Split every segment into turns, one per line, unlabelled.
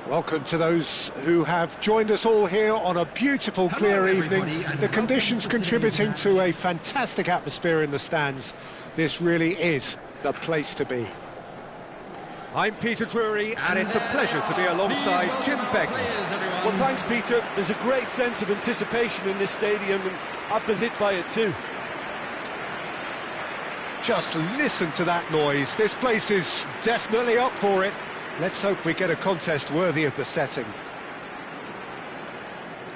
Welcome to those who have joined us all here on a beautiful, clear evening. The conditions contributing to a fantastic atmosphere in the stands. This really is the place to be.
I'm Peter Drury, and it's a pleasure to be alongside Jim Begley.
Well, thanks, Peter. There's a great sense of anticipation in this stadium, and I've been hit by it too.
Just listen to that noise. This place is definitely up for it. Let's hope we get a contest worthy of the setting.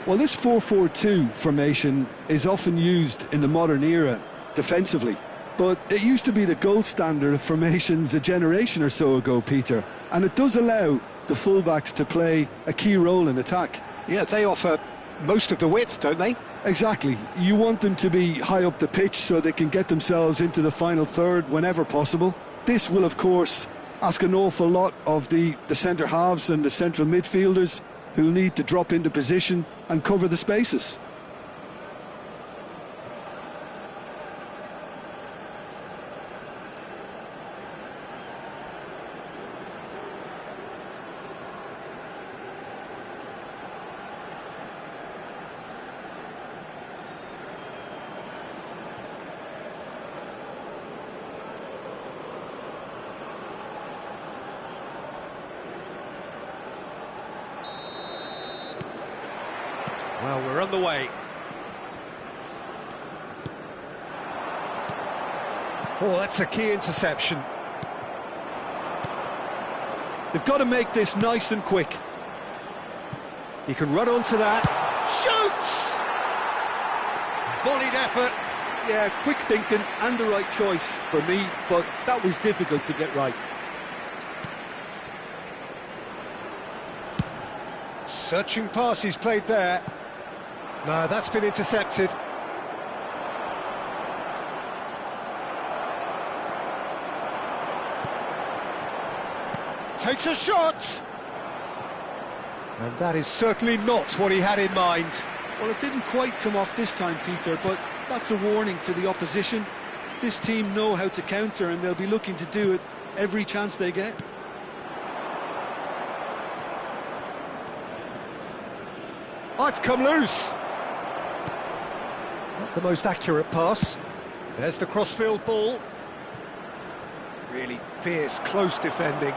Well, this 4-4-2 formation is often used in the modern era defensively, but it used to be the gold standard of formations a generation or so ago, Peter, and it does allow the fullbacks to play a key role in attack.
Yeah, they offer most of the width, don't they?
Exactly. You want them to be high up the pitch so they can get themselves into the final third whenever possible. This will, of course, ask an awful lot of the centre halves and the central midfielders, who'll need to drop into position and cover the spaces.
Well, we're on the way.
Oh, that's a key interception.
They've got to make this nice and quick.
He can run onto that. Shoots!
Volleyed effort.
Yeah, quick thinking and the right choice for me, but that was difficult to get right.
Searching pass he's played there. No, that's been intercepted. Takes a shot! And that is certainly not what he had in mind.
Well, it didn't quite come off this time, Peter, but that's a warning to the opposition. This team know how to counter, and they'll be looking to do it every chance they get.
Oh, it's come loose. Not the most accurate pass. There's the crossfield ball. Really fierce, close defending.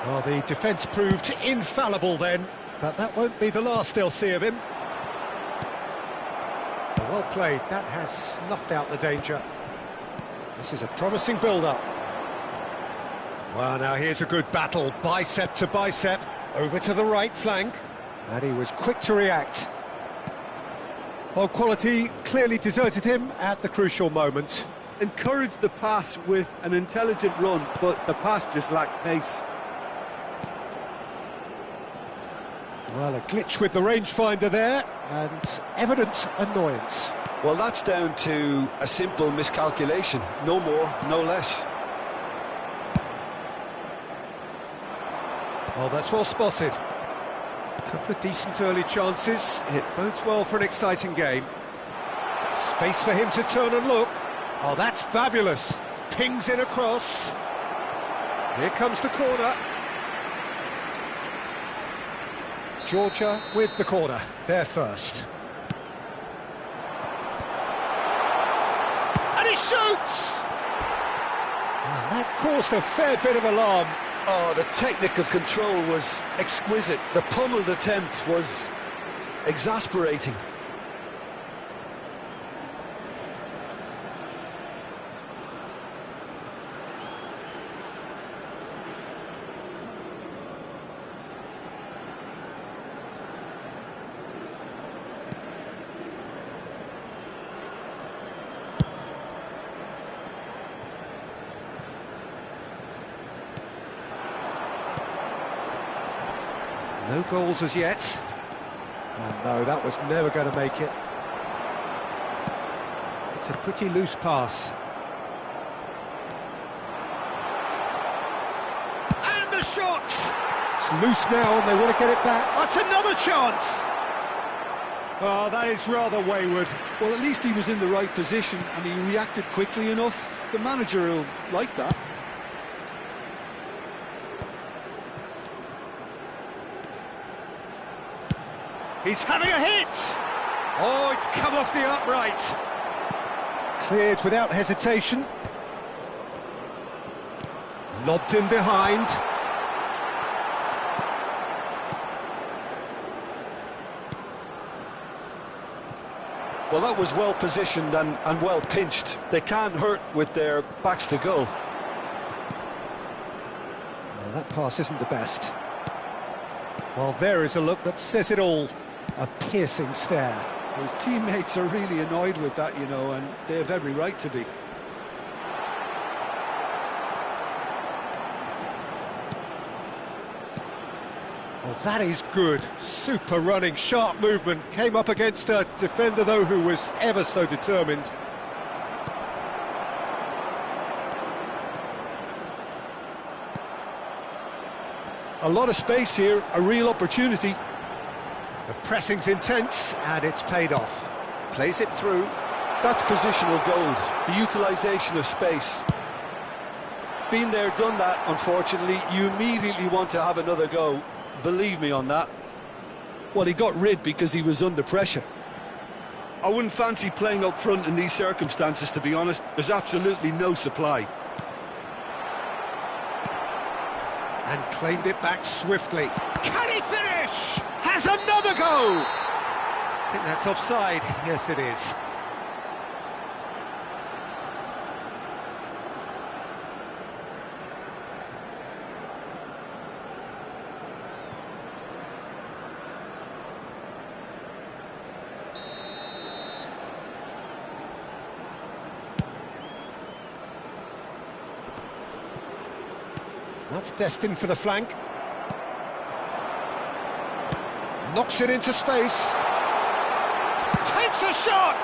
Well, the defence proved infallible then, but that won't be the last they'll see of him. Well played, that has snuffed out the danger. This is a promising build-up. Well, now here's a good battle, bicep to bicep, over to the right flank, and he was quick to react. Well, quality clearly deserted him at the crucial moment.
Encouraged the pass with an intelligent run, but the pass just lacked pace.
Well, a glitch with the rangefinder there, and evident annoyance.
Well, that's down to a simple miscalculation. No more, no less.
Oh, that's well spotted. Couple of decent early chances. It bodes well for an exciting game. Space for him to turn and look. Oh, that's fabulous. Pings in across. Here comes the corner. Georgia with the corner, there first. And he shoots! And that caused a fair bit of alarm.
Oh, the technical control was exquisite. The pummeled attempt was exasperating.
No goals as yet. And no, that was never going to make it. It's a pretty loose pass.
And the shot!
It's loose now and they want to get it back.
That's another chance! Oh, that is rather wayward.
Well, at least he was in the right position and he reacted quickly enough. The manager will like that.
He's having a hit! Oh, it's come off the upright.
Cleared without hesitation. Lobbed in behind.
Well, that was well positioned and well pinched. They can't hurt with their backs to goal.
Well, that pass isn't the best. Well, there is a look that says it all. A piercing stare.
His teammates are really annoyed with that, you know, and they have every right to be.
Well, that is good. Super running, sharp movement. Came up against a defender, though, who was ever so determined.
A lot of space here, a real opportunity.
The pressing's intense, and it's paid off.
Plays it through.
That's positional gold, the utilisation of space. Been there, done that, unfortunately. You immediately want to have another go. Believe me on that.
Well, he got rid because he was under pressure. I wouldn't fancy playing up front in these circumstances, to be honest. There's absolutely no supply.
And claimed it back swiftly. Can he finish? Has another go! I think that's offside. Yes, it is. That's destined for the flank. Knocks it into space. Takes a shot!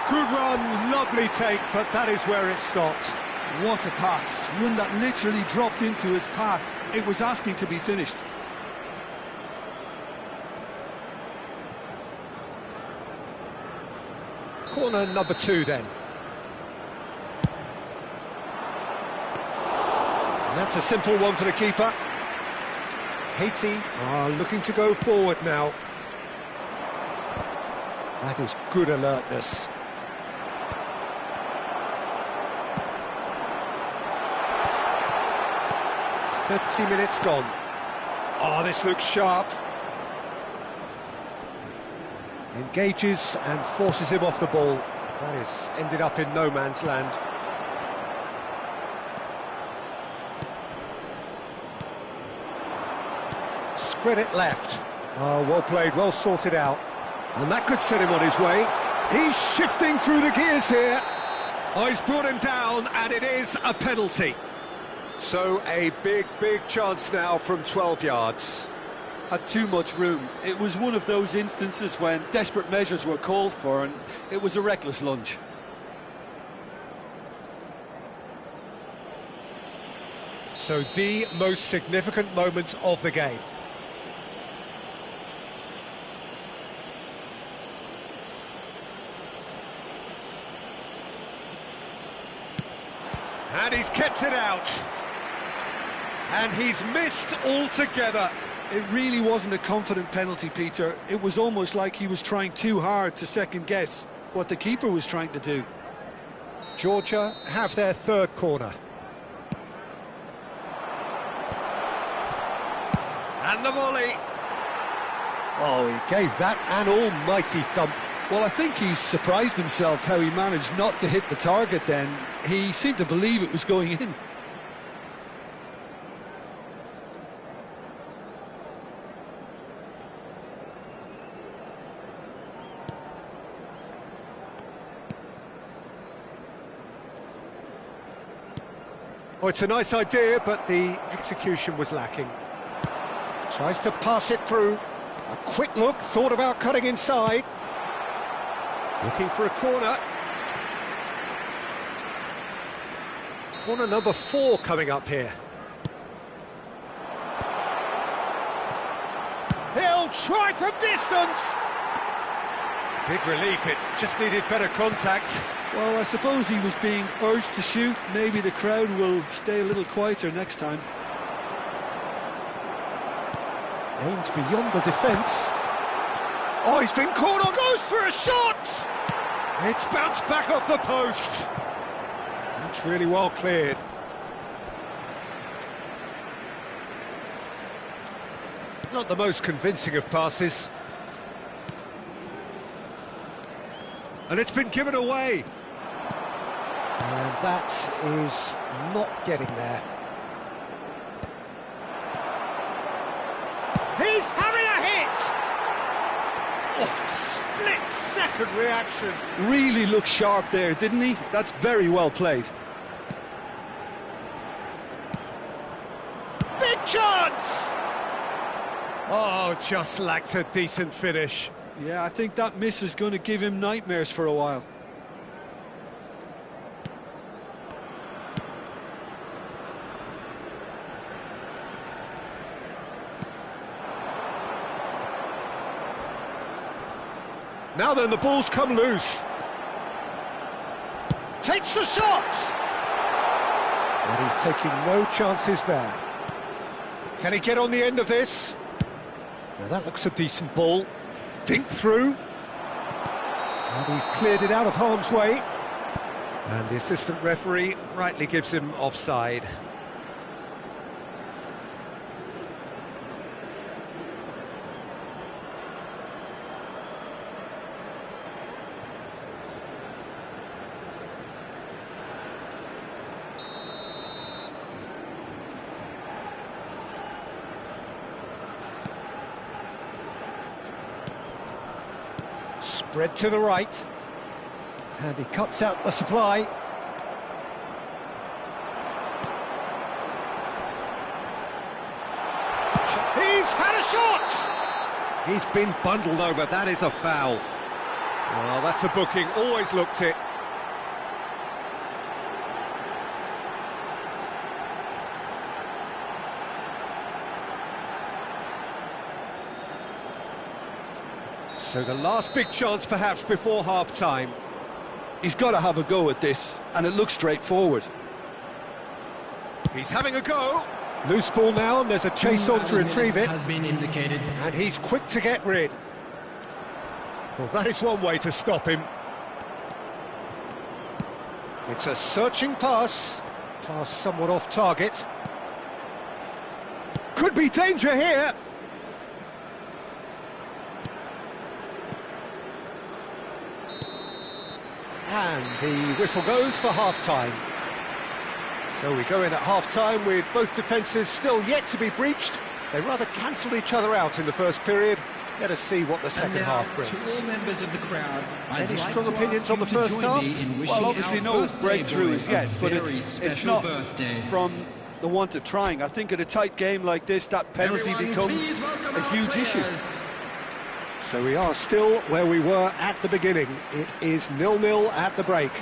Good run, lovely take, but that is where it stopped.
What a pass. One that literally dropped into his path. It was asking to be finished.
Corner number 2 then. And that's a simple one for the keeper. Haiti are looking to go forward now. That is good alertness. It's 30 minutes gone. Oh, this looks sharp. Engages and forces him off the ball. That has ended up in no man's land. Spread it left. Oh, well played, well sorted out.
And that could set him on his way. He's shifting through the gears here. Oh, he's brought him down, and it is a penalty. So a big chance now from 12 yards.
Had too much room. It was one of those instances when desperate measures were called for, and it was a reckless lunge.
So the most significant moment of the game. And he's kept it out. And he's missed altogether.
It really wasn't a confident penalty, Peter. It was almost like he was trying too hard to second-guess what the keeper was trying to do.
Georgia have their third corner.
And the volley.
Oh, he gave that an almighty thump.
Well, I think he's surprised himself how he managed not to hit the target then. He seemed to believe it was going in.
Oh, it's a nice idea, but the execution was lacking. Tries to pass it through. A quick look, thought about cutting inside. Looking for a corner. Corner number 4 coming up here. He'll try from distance! Big relief, it just needed better contact.
Well, I suppose he was being urged to shoot. Maybe the crowd will stay a little quieter next time.
Aimed beyond the defence. Oh, he's been caught on, goes for a shot! It's bounced back off the post. That's really well cleared. Not the most convincing of passes. And it's been given away. And that is not getting there. He's having a hit! Oh, split-second reaction.
Really looked sharp there, didn't he? That's very well played.
Big chance! Oh, just lacked a decent finish.
Yeah, I think that miss is going to give him nightmares for a while.
Now then, the ball's come loose. Takes the shot! And he's taking no chances there. Can he get on the end of this? Now that looks a decent ball. Dink through. And he's cleared it out of harm's way. And the assistant referee rightly gives him offside. Spread to the right, and he cuts out the supply. He's had a shot! He's been bundled over, that is a foul. Well, that's a booking, always looked it. So the last big chance perhaps before half-time.
He's got to have a go at this, and it looks straightforward.
He's having a go. Loose ball now, and there's a chase on to retrieve it.
Has been indicated.
And he's quick to get rid. Well, that is one way to stop him. It's a searching pass. Pass somewhat off target. Could be danger here. And the whistle goes for half-time. So we go in at half-time with both defences still yet to be breached. They rather cancelled each other out in the first period. Let us see what the second half brings.
To all members of the crowd,
any strong opinions on the first half?
Well, obviously no breakthrough as yet, but it's not from the want of trying. I think at a tight game like this, that penalty becomes a huge issue.
So we are still where we were at the beginning. It is 0-0 at the break.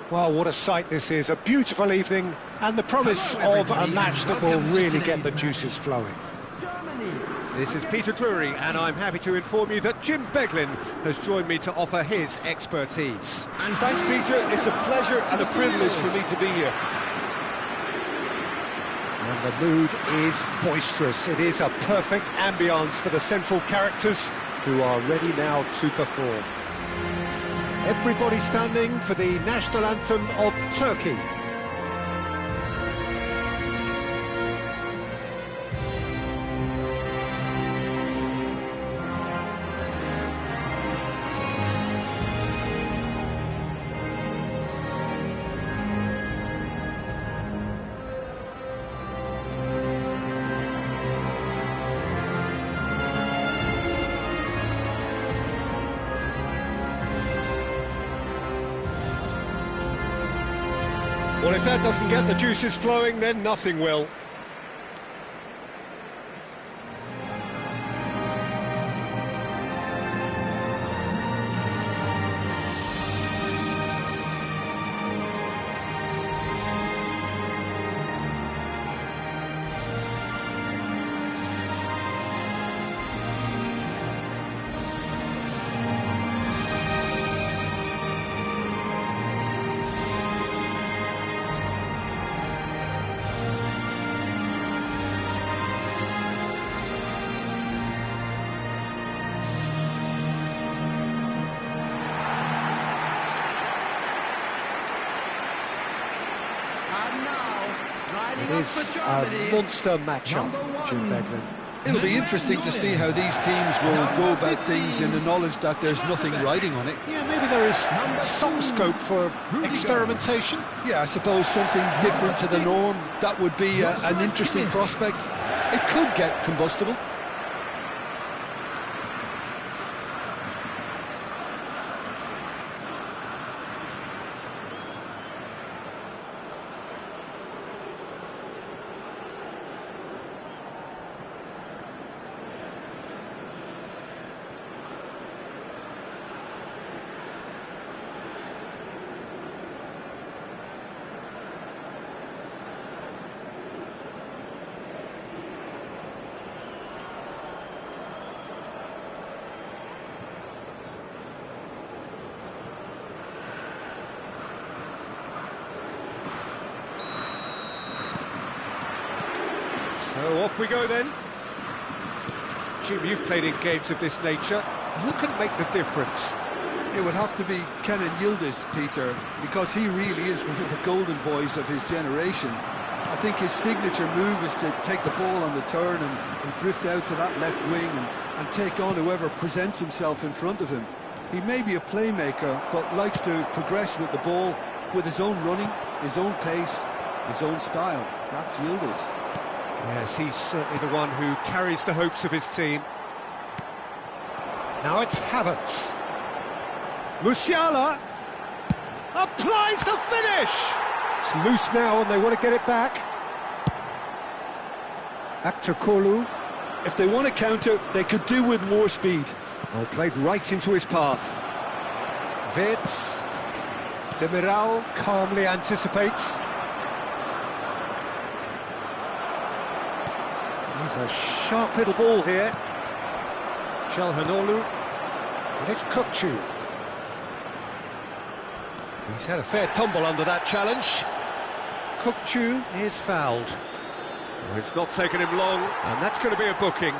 Well, what a sight this is, a beautiful evening, and the promise of a match that will really get the juices flowing.
This is Peter Drury, and I'm happy to inform you that Jim Beglin has joined me to offer his expertise.
And thanks, Peter. It's a pleasure and a privilege for me to be here.
And the mood is boisterous. It is a perfect ambience for the central characters who are ready now to perform. Everybody standing for the national anthem of Turkey. Well, if that doesn't get the juices flowing, then nothing will. It is a monster matchup, Jim Beglin.
It'll be interesting to see how these teams will go about things in the knowledge that there's nothing riding on it.
Yeah, maybe there is some scope for experimentation.
Yeah, I suppose something different to the norm. That would be an interesting prospect. It could get combustible.
So off we go then. Jim, you've played in games of this nature. Who can make the difference?
It would have to be Kenan Yildiz, Peter, because he really is one of the golden boys of his generation. I think his signature move is to take the ball on the turn and drift out to that left wing and take on whoever presents himself in front of him. He may be a playmaker, but likes to progress with the ball, with his own running, his own pace, his own style. That's Yildiz.
Yes, he's certainly the one who carries the hopes of his team.
Now it's Havertz. Musiala applies the finish! It's loose now and they want to get it back. Back to Kolu.
If they want to counter, they could do with more speed.
Oh, played right into his path. Wirtz. Demiral calmly anticipates. He's a sharp little ball here. Çalhanoğlu. And it's Kukçu. He's had a fair tumble under that challenge. Kukçu is fouled.
Well, it's not taken him long, and that's going to be a booking.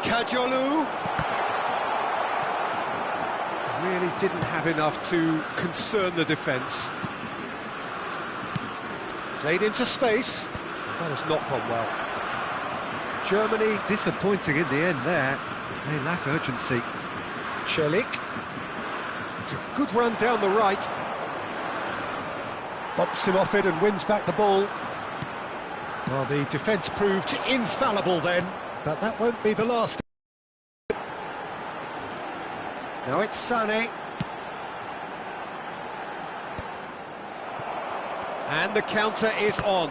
Kajolu really didn't have enough to concern the defence.
Played into space. That has not gone well.
Germany disappointing in the end there. They lack urgency.
Celik. It's a good run down the right. Bumps him off it and wins back the ball. Well, the defence proved infallible then, but that won't be the last. Now it's Sané.
And the counter is on.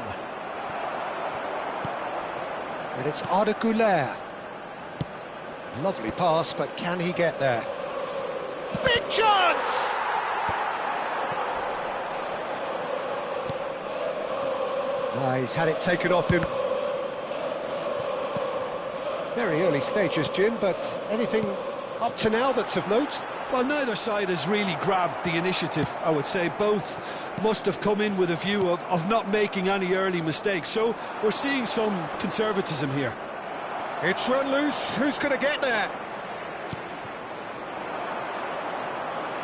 And it's Arda Güler. Lovely pass, but can he get there? Big chance! He's had it taken off him. Very early stages, Jim, but anything up to now that's of note?
Well, neither side has really grabbed the initiative, I would say. Both must have come in with a view of not making any early mistakes. So we're seeing some conservatism here.
It's run loose. Who's going to get there?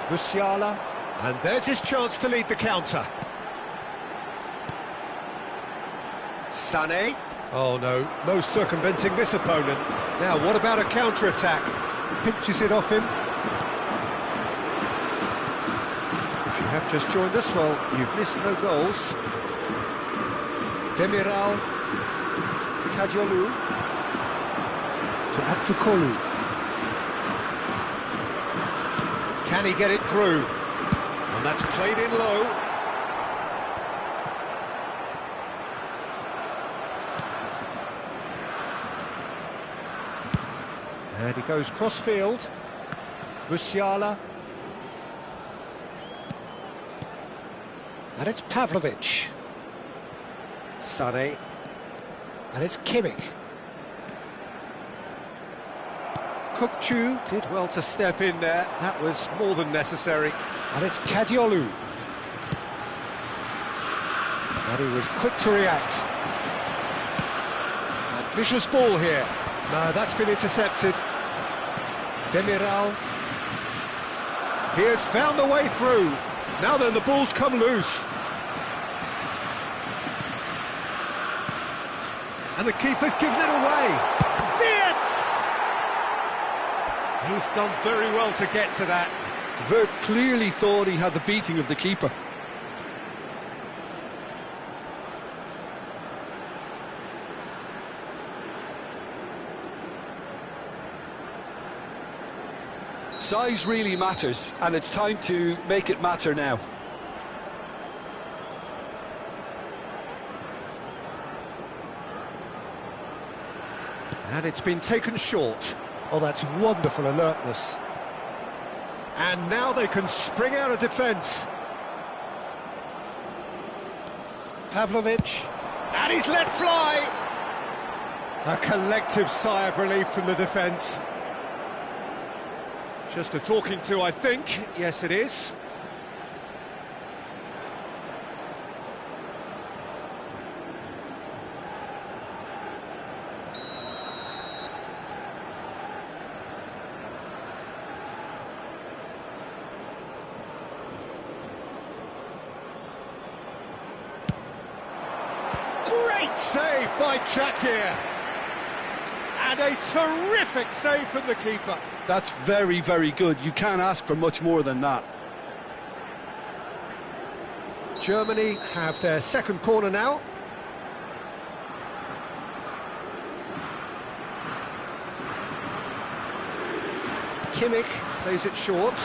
Musiala.
And there's his chance to lead the counter. Sané.
Oh no, no circumventing this opponent. Now what about a counter-attack? Pinches it off him. If you have just joined us, well, you've missed no goals. Demiral. Kadiolu. To Atukolu. Can he get it through?
And that's played in low.
And he goes cross-field. Musiala. And it's Pavlovic. Sané. And it's Kimmich. Kukçu did well to step in there. That was more than necessary. And it's Kadiolu. And he was quick to react. Ambitious ball here. No, that's been intercepted. Demiral.
He has found a way through. Now then, the ball's come loose.
And the keeper's given it away. Wirtz!
He's done very well to get to that.
Vert clearly thought he had the beating of the keeper. Size really matters, and it's time to make it matter now.
And it's been taken short. Oh, that's wonderful alertness.
And now they can spring out of defence.
Pavlovic.
And he's let fly. A collective sigh of relief from the defence. Just a talking to, I think. Yes, it is. Great save by Chakir. And a terrific save from the keeper.
That's very, very good. You can't ask for much more than that.
Germany have their second corner now. Kimmich plays it short.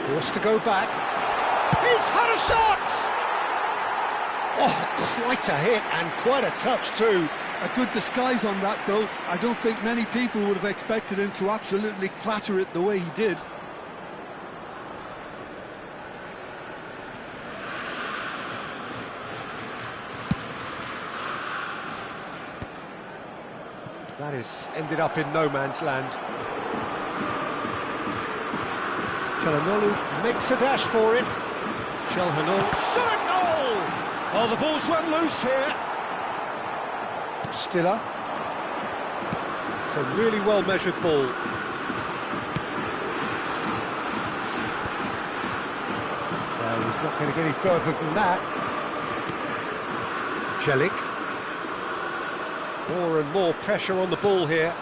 Forced to go back.
He's had a shot!
Oh, quite a hit and quite a touch too.
A good disguise on that, though. I don't think many people would have expected him to absolutely clatter it the way he did.
That has ended up in no man's land. Çalhanoğlu makes a dash for it. Çalhanoğlu.
Shot a goal! Oh, the ball's run loose here.
Stiller. It's a really well-measured ball. No, he's not going to get any further than that. Celik. More and more pressure on the ball here.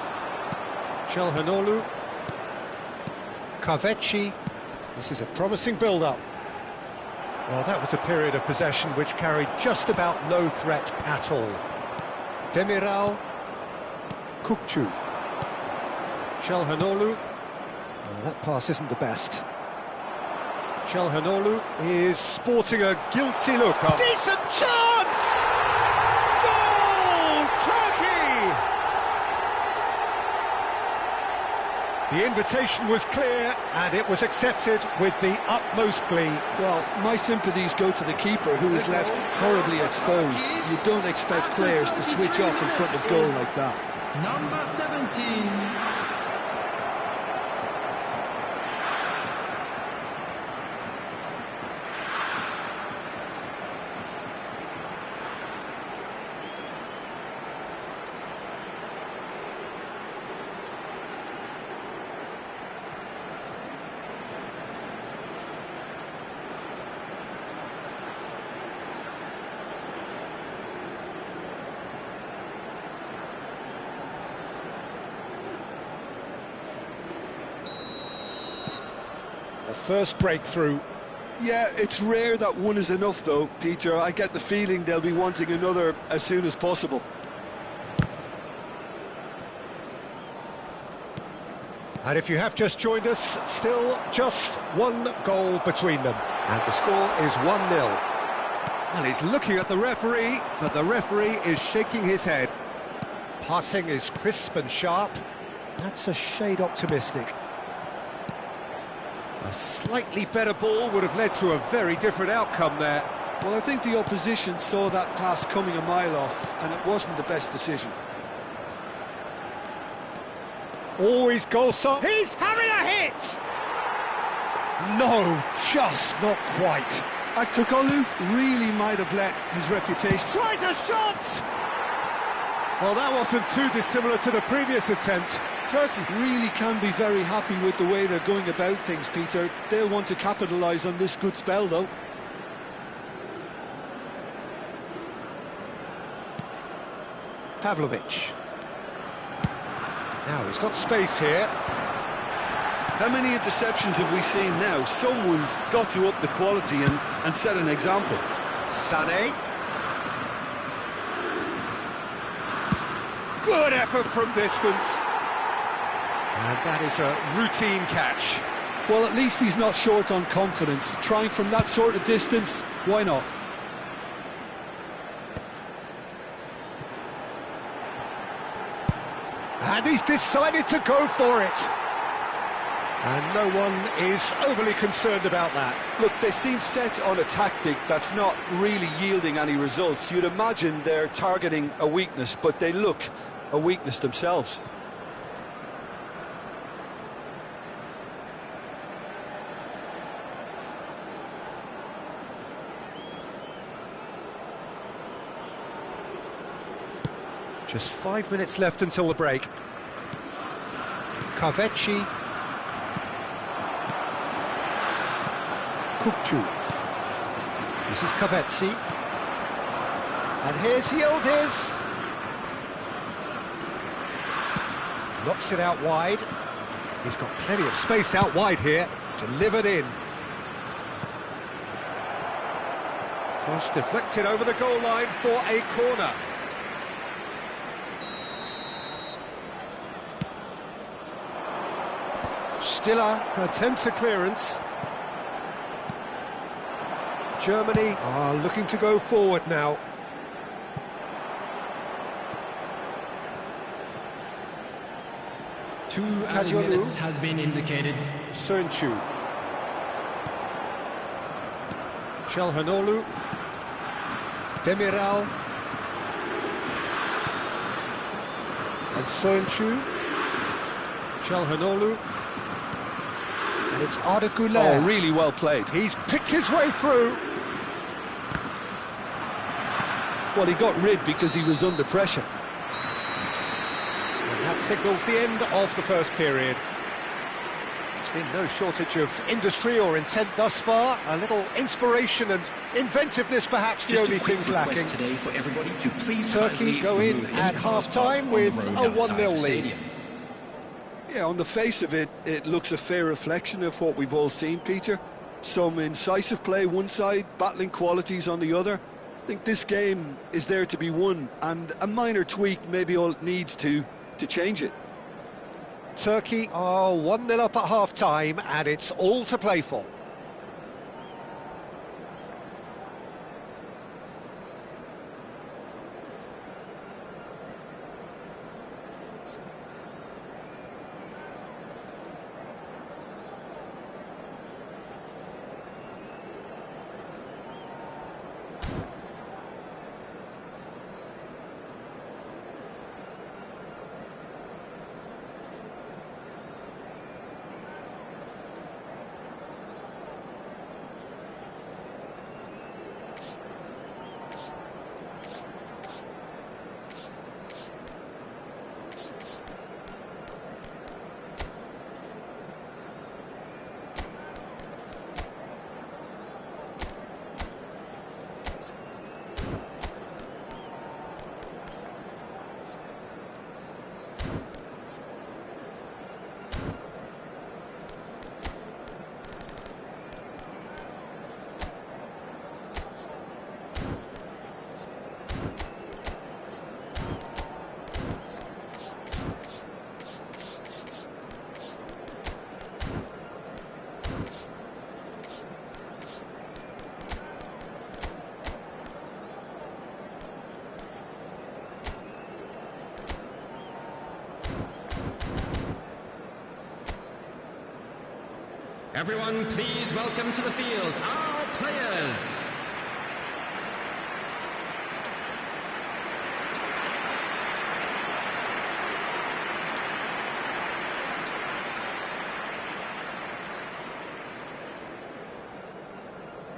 Çalhanoğlu. Kaveci. This is a promising build-up. Well, that was a period of possession which carried just about no threat at all. Demiral. Kukçu. Çalhanoğlu. Well, that pass isn't the best. Çalhanoğlu. is sporting a guilty look up. Decent chance! Goal! Turkey! The invitation was clear, and it was accepted with the utmost glee.
Well, my sympathies go to the keeper, who is left horribly exposed. You don't expect players to switch off in front of goal like that.
Number 17.
The first breakthrough.
Yeah, it's rare that one is enough though, Peter. I get the feeling they'll be wanting another as soon as possible.
And if you have just joined us, still just one goal between them.
And the score is 1-0. Well, he's looking at the referee, but the referee is shaking his head.
Passing is crisp and sharp. That's a shade optimistic.
A slightly better ball would have led to a very different outcome there.
Well, I think the opposition saw that pass coming a mile off, and it wasn't the best decision.
Always goal shot. He's having a hit! No, just not quite.
Aktogolu really might have let his reputation...
Tries a shot!
Well, that wasn't too dissimilar to the previous attempt.
Turkey really can be very happy with the way they're going about things, Peter. They'll want to capitalise on this good spell, though.
Pavlovic. Now he's got space here.
How many interceptions have we seen now? Someone's got to up the quality and set an example.
Sané. Good effort from distance.
And that is a routine catch.
Well, at least he's not short on confidence. Trying from that sort of distance, why not?
And he's decided to go for it. And no one is overly concerned about that.
Look, they seem set on a tactic that's not really yielding any results. You'd imagine they're targeting a weakness, but they look a weakness themselves.
Just 5 minutes left until the break. Kaveci. Kupcu. This is Kaveci. And here's Yildiz. Knocks it out wide. He's got plenty of space out wide here. Delivered in.
Cross deflected over the goal line for a corner.
Stiller attempts a clearance. Germany are looking to go forward now.
Two minutes has been indicated.
Sönchu.
Çalhanoğlu. Demiral. And Sönchu. Çalhanoğlu. And it's Arda Güler.
Oh, really well played.
He's picked his way through.
Well, he got rid because he was under pressure.
And that signals the end of the first period. There's been no shortage of industry or intent thus far. A little inspiration and inventiveness, perhaps, the only things lacking.
Today for everybody to please
Turkey go in at half-time with a 1-0 lead.
Yeah, on the face of it, it looks a fair reflection of what we've all seen, Peter. Some incisive play one side, battling qualities on the other. I think this game is there to be won, and a minor tweak maybe all it needs to change it.
Turkey are 1-0 up at half-time, and it's all to play for.
Everyone, please welcome to the field our players.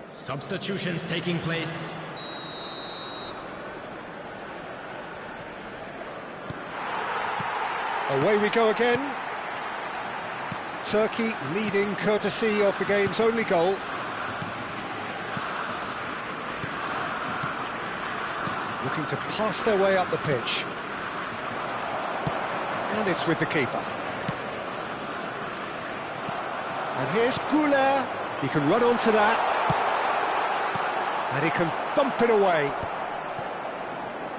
Substitutions taking place.
Away we go again. Turkey leading courtesy of the game's only goal. Looking to pass their way up the pitch. And it's with the keeper. And here's Goulet. He can run onto that. And he can thump it away.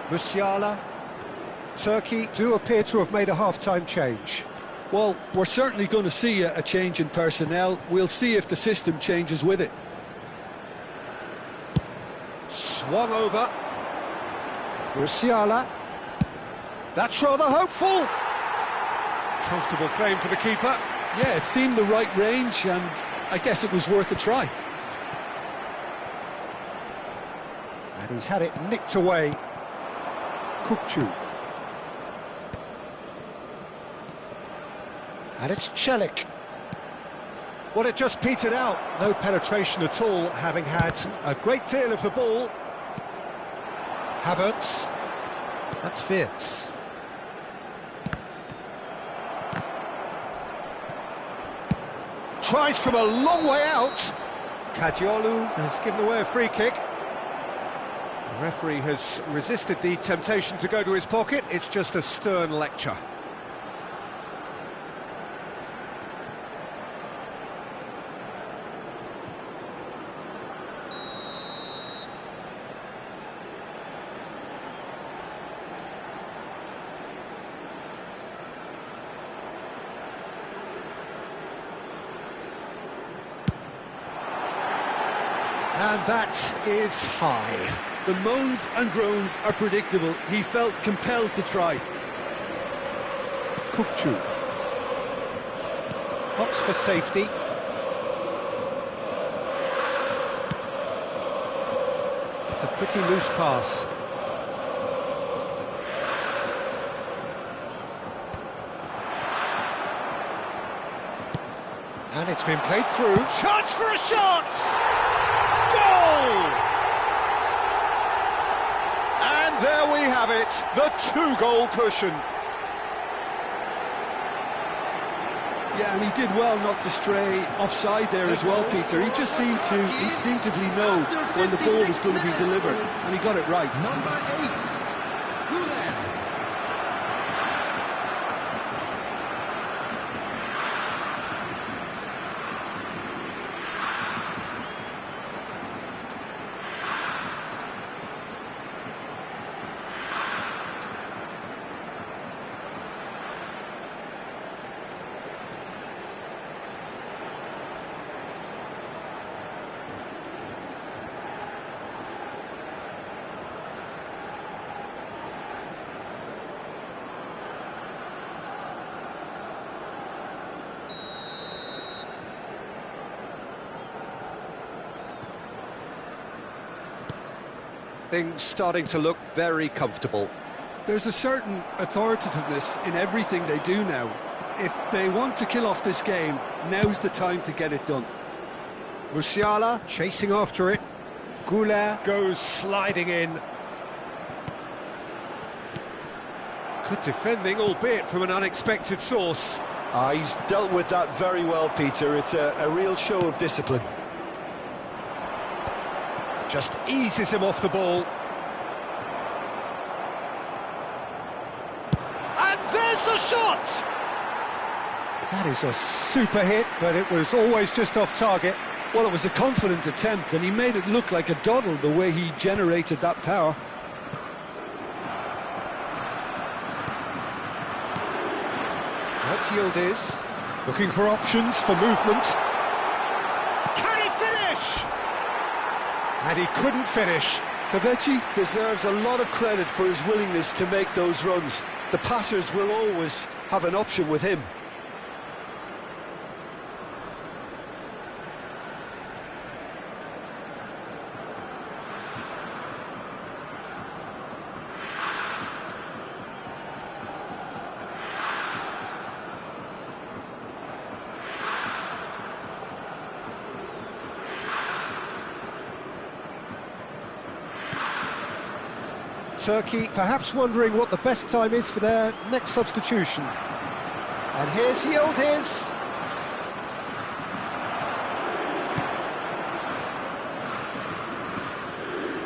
Musiala. Turkey do appear to have made a half-time change.
Well, we're certainly going to see a change in personnel. We'll see if the system changes with it.
Swung over. Musiala. That's rather hopeful. Comfortable claim for the keeper.
Yeah, it seemed the right range, and I guess it was worth a try.
And he's had it nicked away. Kukçu. And it's Celik. Well, it just petered out. No penetration at all, having had a great deal of the ball. Havertz. That's Wirtz. Tries from a long way out. Kadiolu has given away a free kick. The referee has resisted the temptation to go to his pocket. It's just a stern lecture. And that is high.
The moans and groans are predictable. He felt compelled to try.
Kukçu. Hops for safety. It's a pretty loose pass. And it's been played through. Chance for a shot! Goal! And there we have it, the two-goal cushion.
Yeah, and he did well not to stray offside there as well, Peter. He just seemed to instinctively know when the ball was going to be delivered, and he got it right.
Number 8, Goulet.
Things starting to look very comfortable.
There's a certain authoritativeness in everything they do now. If they want to kill off this game, now's the time to get it done.
Musiala chasing after it. Goulet goes sliding in. Good defending, albeit from an unexpected source.
He's dealt with that very well, Peter. It's a real show of discipline.
Just eases him off the ball. And there's the shot! That is a super hit, but it was always just off target.
Well, it was a confident attempt, and he made it look like a doddle the way he generated that power.
That's Yildiz, looking for options for movement. Can he finish? And he couldn't finish.
Kelechi deserves a lot of credit for his willingness to make those runs. The passers will always have an option with him.
Turkey perhaps wondering what the best time is for their next substitution. And here's Yildiz.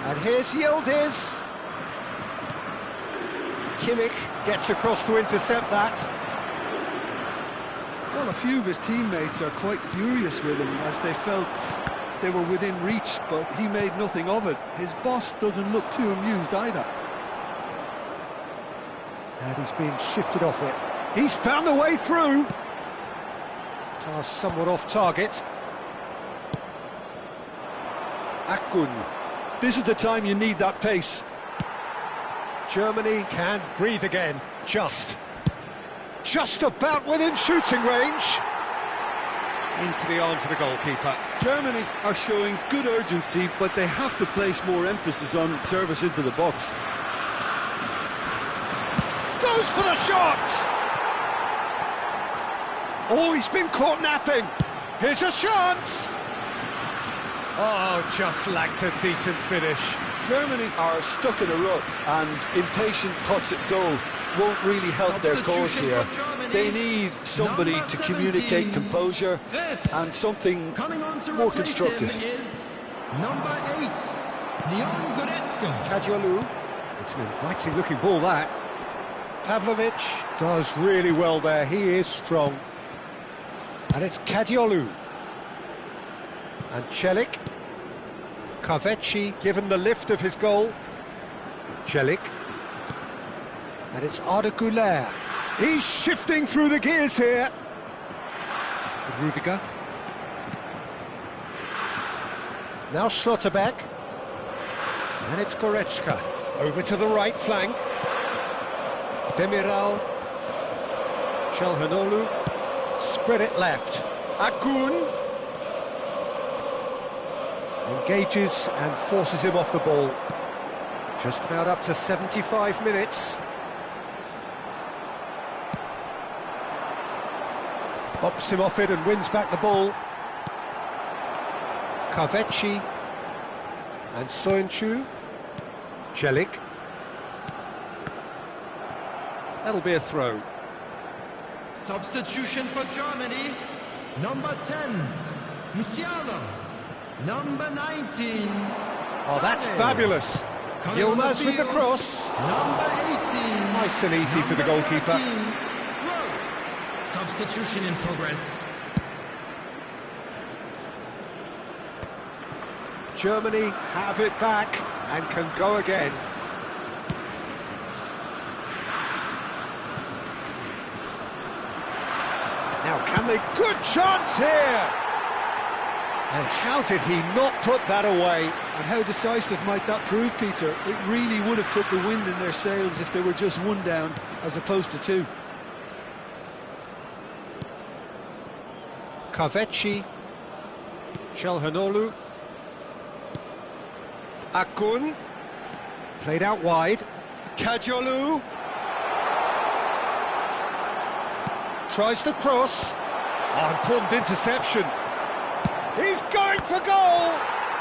And here's Yildiz. Kimmich gets across to intercept that.
Well, a few of his teammates are quite furious with him as they felt they were within reach, but he made nothing of it. His boss doesn't look too amused either.
And he's being shifted off it.
He's found a way through.
Pass somewhat off target.
Akun.
This is the time you need that pace.
Germany can breathe again. Just about within shooting range. Into the arms of the goalkeeper.
Germany are showing good urgency, but they have to place more emphasis on service into the box.
Goes for the shot! Oh, he's been caught napping. Here's a chance! Oh, just lacked a decent finish.
Germany are stuck in a rut, and impatient pots at goal won't really help their cause here. They need somebody to communicate composure and something more constructive.
Number 8, Leon Goretzka.
Kadiolu.
It's an inviting looking ball, that. Pavlovic does really well there. He is strong. And it's Kadiolu. And Celik. Kaveci given the lift of his goal. Celik. And it's Arda Güler.
He's shifting through the gears here.
Rudiger. Now Schlotterbeck. And it's Goretzka. Over to the right flank. Demiral. Çalhanoğlu. Spread it left.
Akun.
Engages and forces him off the ball. Just about up to 75 minutes. Bops him off it and wins back the ball. Kaveci. And Soyuncu. Celik. That'll be a throw.
Substitution for Germany. Number 10, Musiala. Number 19.
Oh, that's
Sane.
fabulous.
Coming on
Yilmaz with the
field,
cross.
Number 18.
Nice and easy for the
Number
goalkeeper.
13, Rose. Substitution in progress.
Germany have it back and can go again. Now can they... Good chance here! And how did he not put that away?
And how decisive might that prove, Peter? It really would have put the wind in their sails if they were just one down as opposed to two.
Kaveci. Çalhanoğlu.
Akun.
Played out wide.
Kadiolu.
Tries to cross. Oh, important interception. He's going for goal!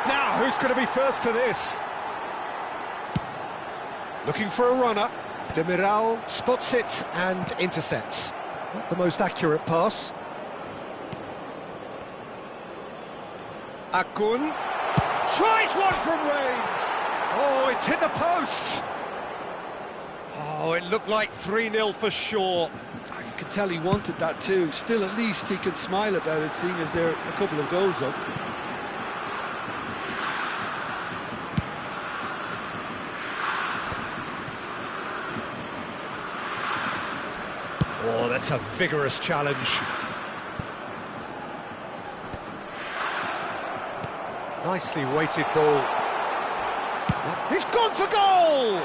Now, who's going to be first to this? Looking for a runner. Demiral spots it and intercepts. Not the most accurate pass.
Akun.
Tries one from range! Oh, it's hit the post! Oh, it looked like 3-0 for sure.
You could tell he wanted that too. Still, at least he can smile about it, seeing as they're a couple of goals up.
Oh, that's a vigorous challenge. Nicely weighted ball. He's gone for goal!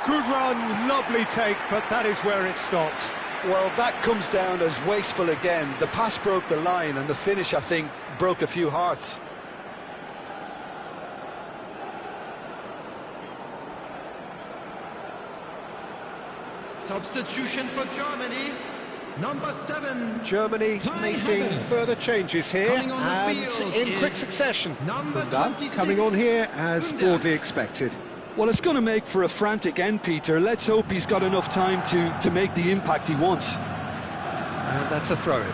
Good run, lovely take, but that is where it stopped.
Well, that comes down as wasteful again. The pass broke the line, and the finish, I think, broke a few hearts.
Substitution for Germany. Number 7.
Germany making further changes here and in quick succession.
Number
And that
26.
coming on here as broadly expected.
Well, it's going to make for a frantic end, Peter. Let's hope he's got enough time to make the impact he wants.
And that's a throw-in.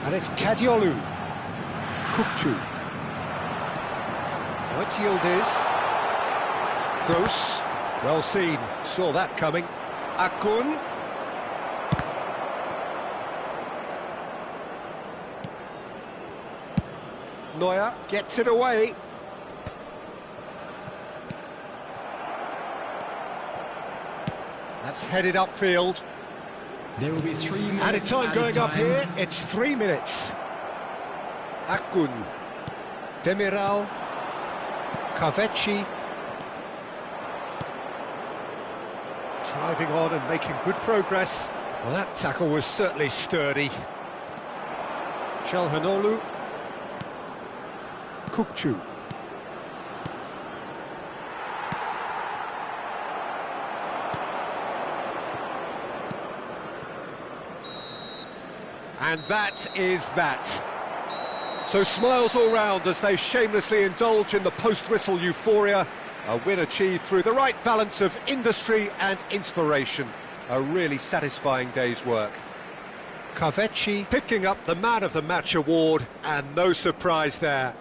And it's Kadiolu. Kukçu. Now it's Yildiz. Gross. Well seen. Saw that coming. Akun. Neuer gets it away. That's headed upfield.
There will be 3 minutes.
Added time going up here. It's 3 minutes. Akun. Demiral. Kaveci. Driving on and making good progress. Well, that tackle was certainly sturdy. Çalhanoğlu. Kukçu. And that is that. So smiles all round as they shamelessly indulge in the post-whistle euphoria. A win achieved through the right balance of industry and inspiration. A really satisfying day's work. Kaveci picking up the Man of the Match award, and no surprise there.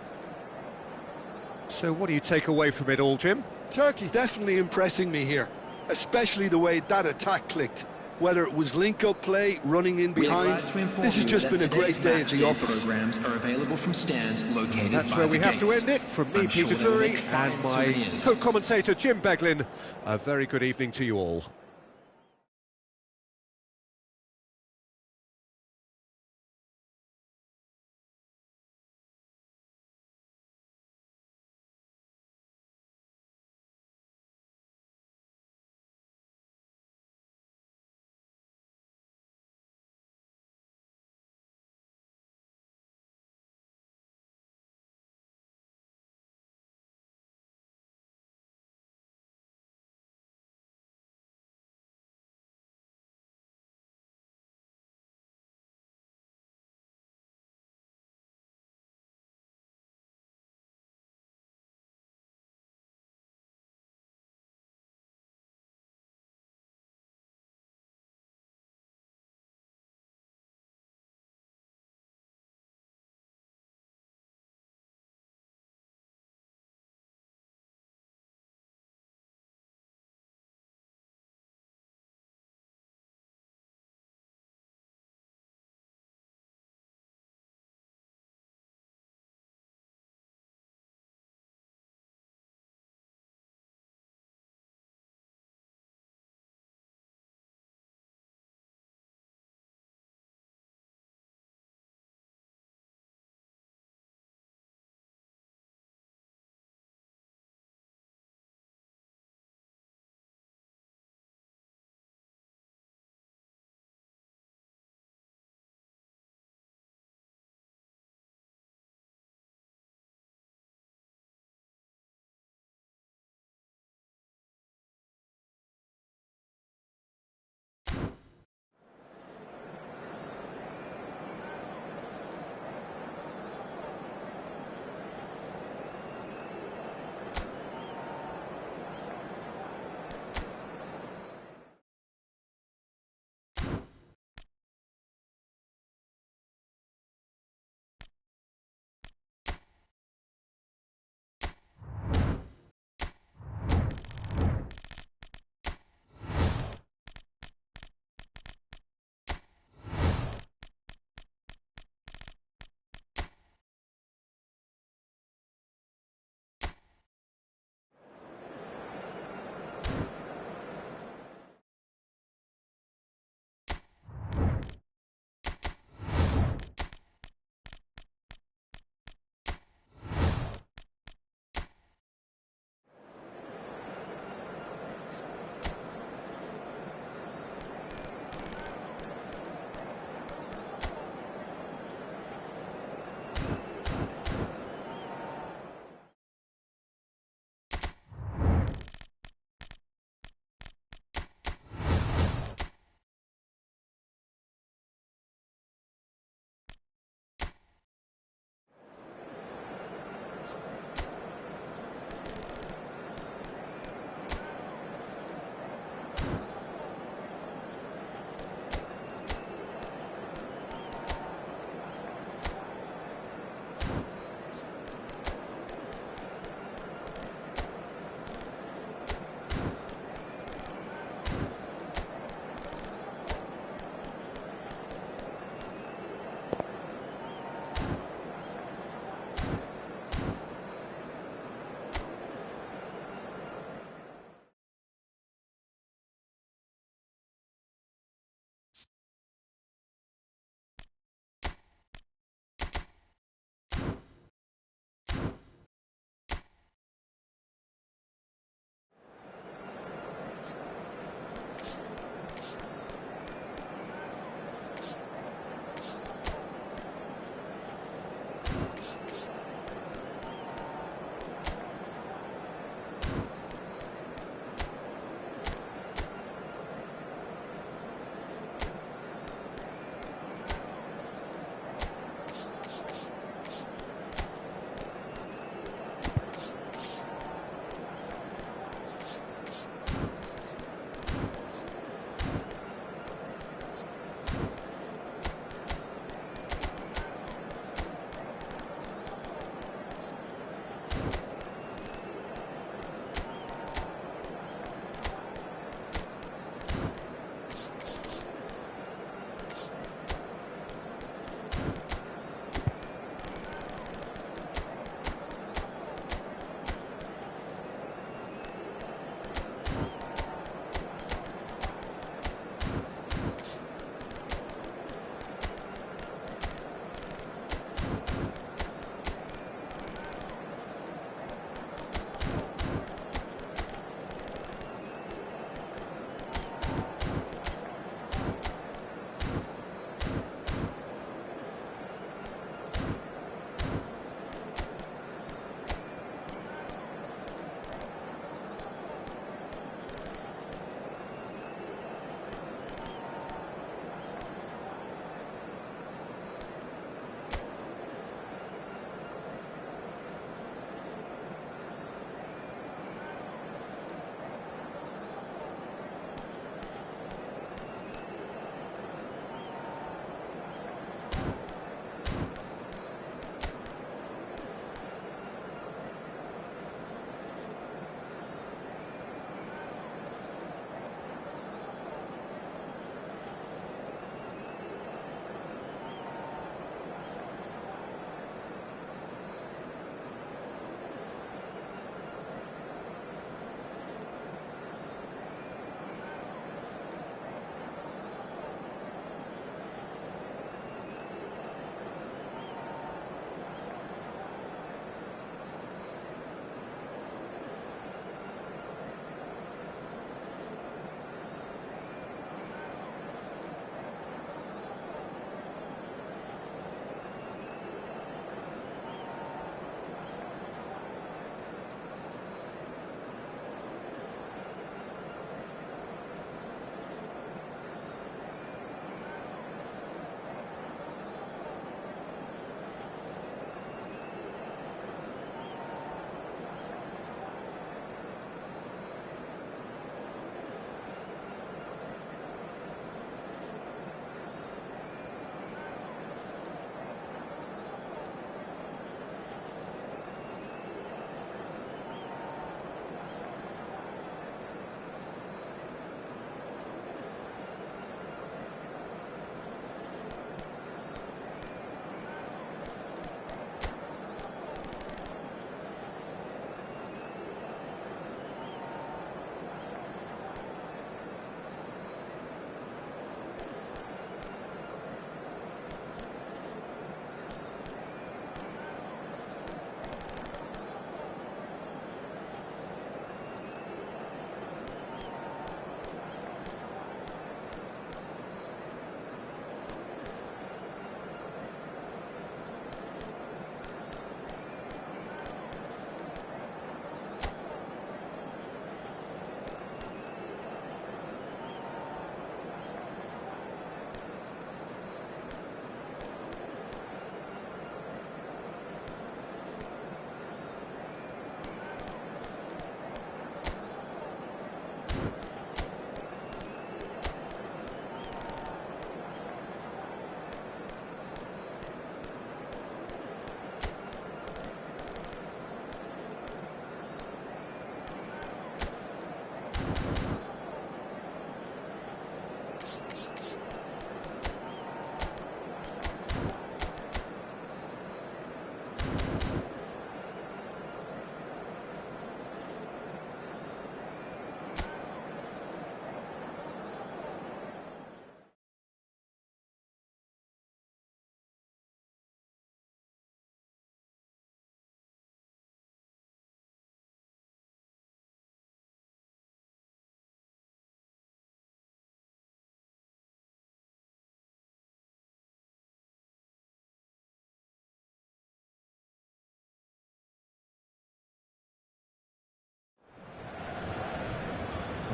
So what do you take away from it all, Jim?
Turkey definitely impressing me here, especially the way that attack clicked. Whether it was link-up play, running in behind, this has just been a great day at the office.
Programs are available from stands located.
That's where we have to end it. From me, Peter Drury, and my co-commentator Jim Beglin. A very good evening to you all.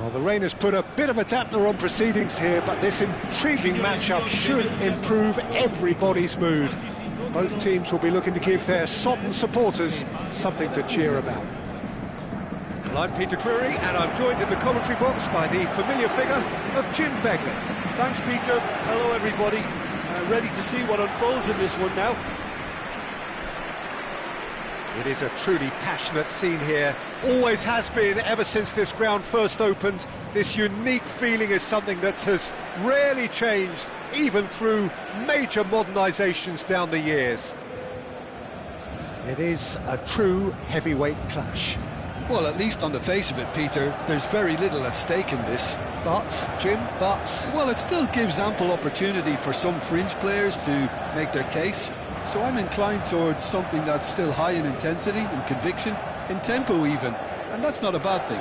Well, the rain has put a bit of a dampener on proceedings here, but this intriguing matchup should improve everybody's mood. Both teams will be looking to give their sodden supporters something to cheer about. Well, I'm Peter Drury, and I'm joined in the commentary box by the familiar figure of Jim Begley.
Thanks, Peter. Hello, everybody. Ready to see what unfolds in this one now.
It is a truly passionate scene here. Always has been ever since this ground first opened. This unique feeling is something that has rarely changed, even through major modernisations down the years. It is a true heavyweight clash.
Well, at least on the face of it, Peter, there's very little at stake in this.
But, Jim,
Well, it still gives ample opportunity for some fringe players to make their case. So I'm inclined towards something that's still high in intensity, in conviction, in tempo even. And that's not a bad thing.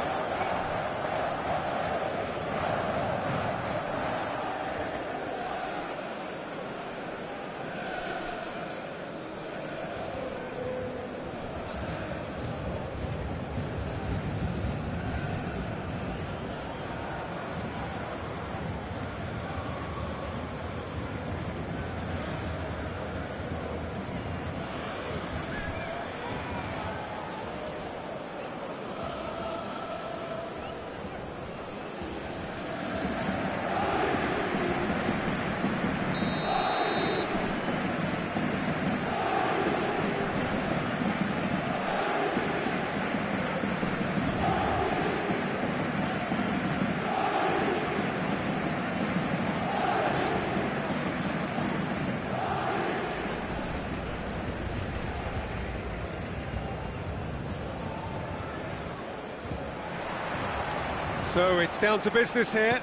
So it's down to business here.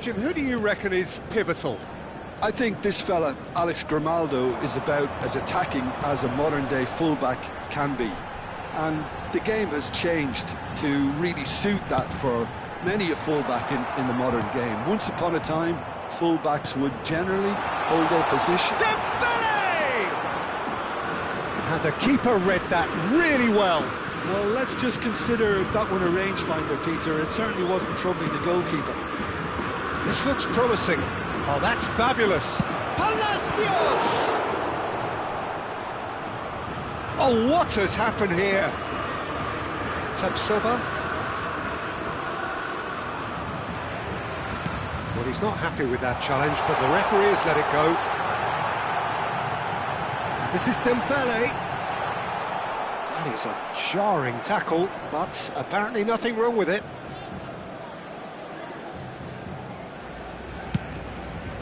Jim, who do you reckon is pivotal?
I think this fella, Alex Grimaldo, is about as attacking as a modern-day fullback can be. And the game has changed to really suit that for many a fullback in the modern game. Once upon a time, fullbacks would generally hold their position.
Dembele! And the keeper read that really well.
Well, let's just consider that one a rangefinder, Peter. It certainly wasn't troubling the goalkeeper.
This looks promising. Oh, that's fabulous. Palacios! Oh, what has happened here? Tabsoba. Well, he's not happy with that challenge, but the referee has let it go. This is Dembele. That is a jarring tackle, but apparently nothing wrong with it.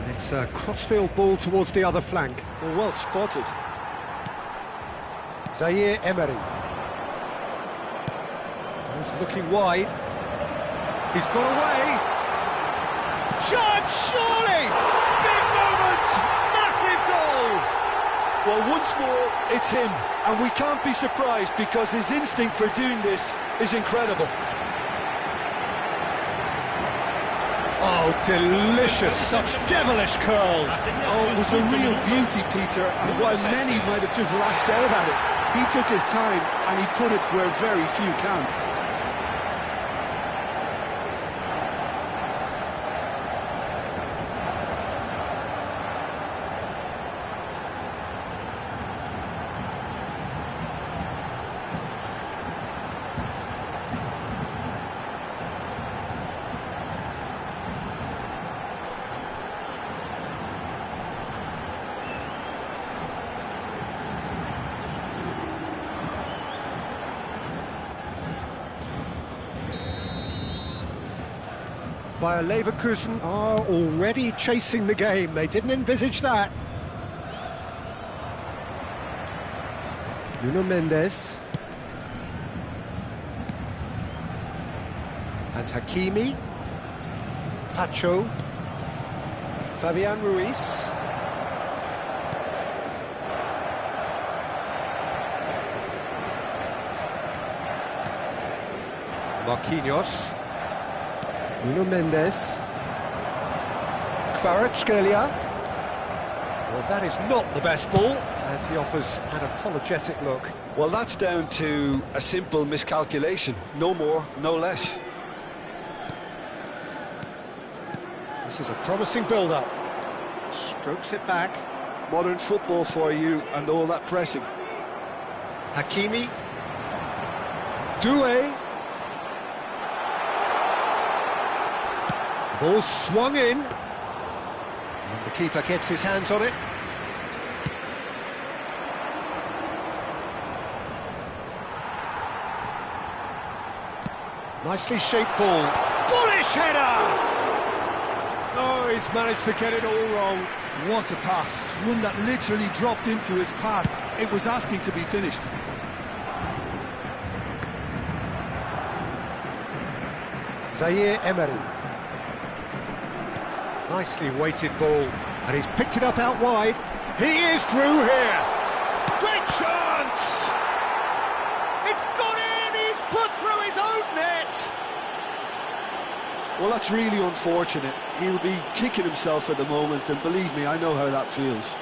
And it's a crossfield ball towards the other flank.
Well spotted.
Zaire Emery. He's looking wide. He's got away. Shot, surely! Big moment! Massive goal!
Well, once more, it's him, and we can't be surprised because his instinct for doing this is incredible.
Oh, delicious! Such devilish curl!
Oh, it was a real beauty, Peter, and while many might have just lashed out at it, he took his time and he put it where very few can.
Bayer Leverkusen are already chasing the game. They didn't envisage that. Nuno Mendes. And Hakimi. Pacho. Fabian Ruiz. Marquinhos. Nuno Mendes. Kvaratskhelia. Well, that is not the best ball, and he offers an apologetic look.
Well, that's down to a simple miscalculation. No more, no less.
This is a promising build-up. Strokes it back.
Modern football for you and all that pressing.
Hakimi. Doué. Ball swung in. And the keeper gets his hands on it. Nicely shaped ball. Bullish header! Oh, he's managed to get it all wrong.
What a pass. One that literally dropped into his path. It was asking to be finished.
Zaire Emery. Nicely weighted ball. And he's picked it up out wide. He is through here. Great chance! It's gone in! He's put through his own net!
Well, that's really unfortunate. He'll be kicking himself at the moment, and believe me, I know how that feels.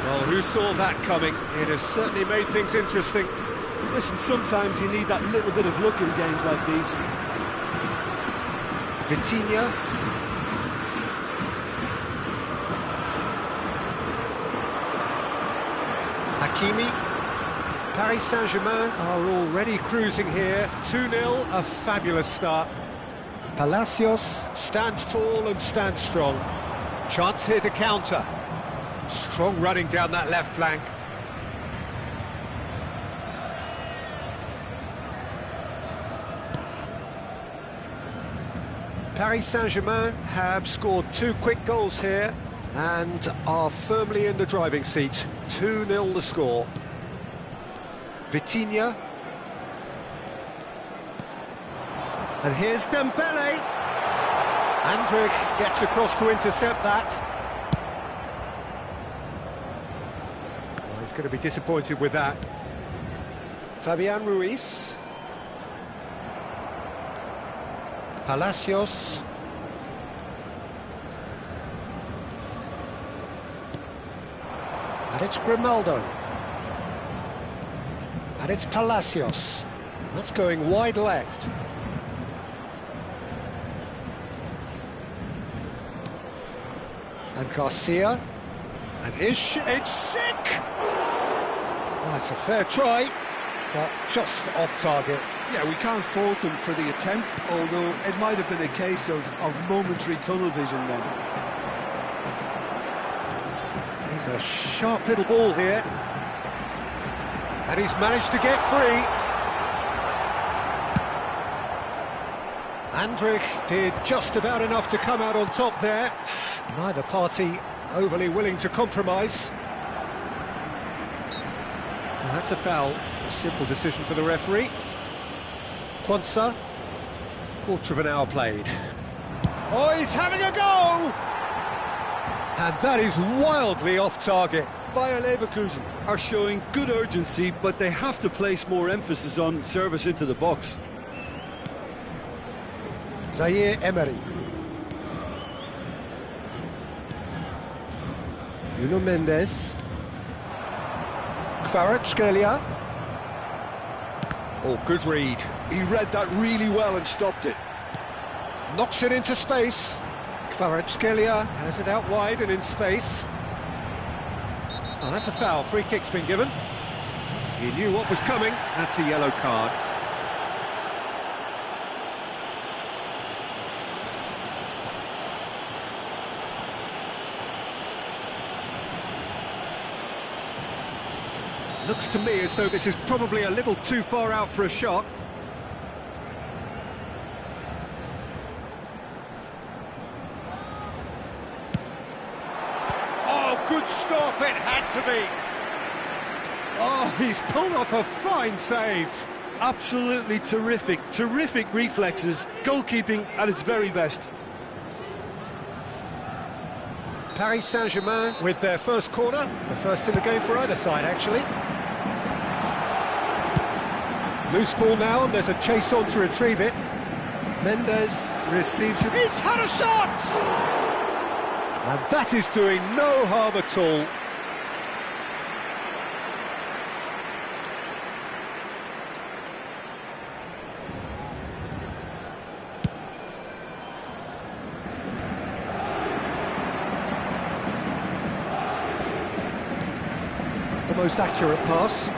Well, who saw that coming? It has certainly made things interesting.
Listen, sometimes you need that little bit of luck in games like these.
Vitinha. Hakimi. Paris Saint-Germain are already cruising here. 2-0, a fabulous start. Palacios stands tall and stands strong. Chance here to counter. Strong running down that left flank. Paris Saint-Germain have scored 2 quick goals here and are firmly in the driving seat. 2-0 the score. Vitinha. And here's Dembele. Andrić gets across to intercept that. Well, he's going to be disappointed with that. Fabian Ruiz. Palacios. And it's Grimaldo. And it's Palacios. That's going wide left. And Garcia. And it's sick! Well, that's a fair try, but just off target.
Yeah, we can't fault him for the attempt, although it might have been a case of momentary tunnel vision then.
He's a sharp little ball here. And he's managed to get free. Andrić did just about enough to come out on top there. Neither party overly willing to compromise. Well, that's a foul. A simple decision for the referee. Quansah. Quarter of an hour played. Oh, he's having a go! And that is wildly off target.
Bayer Leverkusen are showing good urgency, but they have to place more emphasis on service into the box.
Zaire Emery. Nuno Mendes. Kvaratskhelia. Oh, good read.
He read that really well and stopped it.
Knocks it into space. Kvaratskhelia has it out wide and in space. Oh, that's a foul. Free kick's been given. He knew what was coming. That's a yellow card. Looks to me as though this is probably a little too far out for a shot. Oh, good stop, it had to be.
He's pulled off a fine save.
Absolutely terrific reflexes, goalkeeping at its very best.
Paris Saint-Germain with their first corner, the first in the game for either side, actually. Loose ball now, and there's a chase on to retrieve it. Mendes receives it. He's had a shot!
And that is doing no harm at all.
The most accurate pass.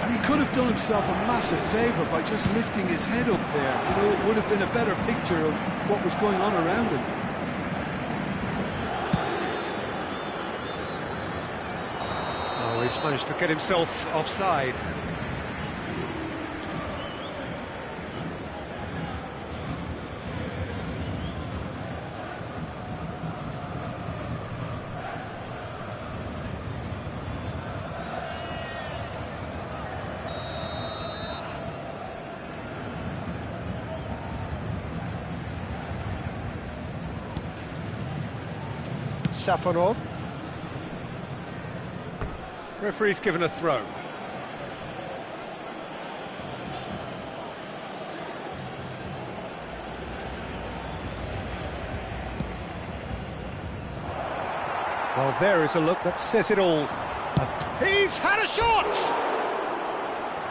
And he could have done himself a massive favour by just lifting his head up there. You know, it would have been a better picture of what was going on around him.
Oh, he's managed to get himself offside. Safonov.
Referee's given a throw.
Well, there is a look that says it all. He's had a shot!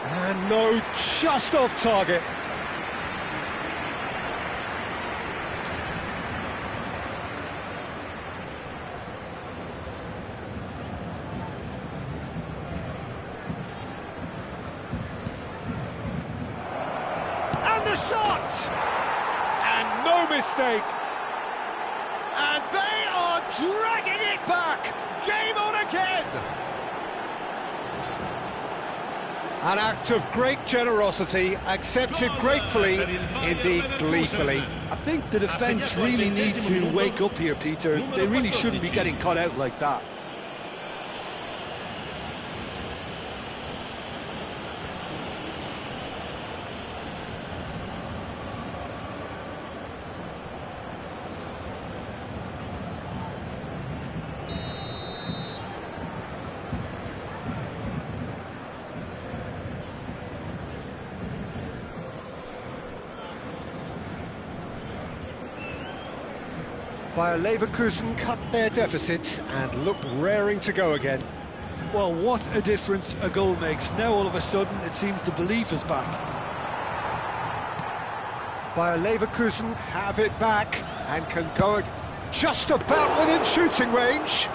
And no, just off target.
And the shot! And no mistake! And they are dragging it back! Game on again!
An act of great generosity, accepted gratefully, indeed gleefully.
I think the defence really need to wake up here, Peter. They really shouldn't be getting caught out like that.
Bayer Leverkusen cut their deficit and look raring to go again.
Well, what a difference a goal makes. Now all of a sudden it seems the belief is back.
Bayer Leverkusen have it back and can go just about within shooting range.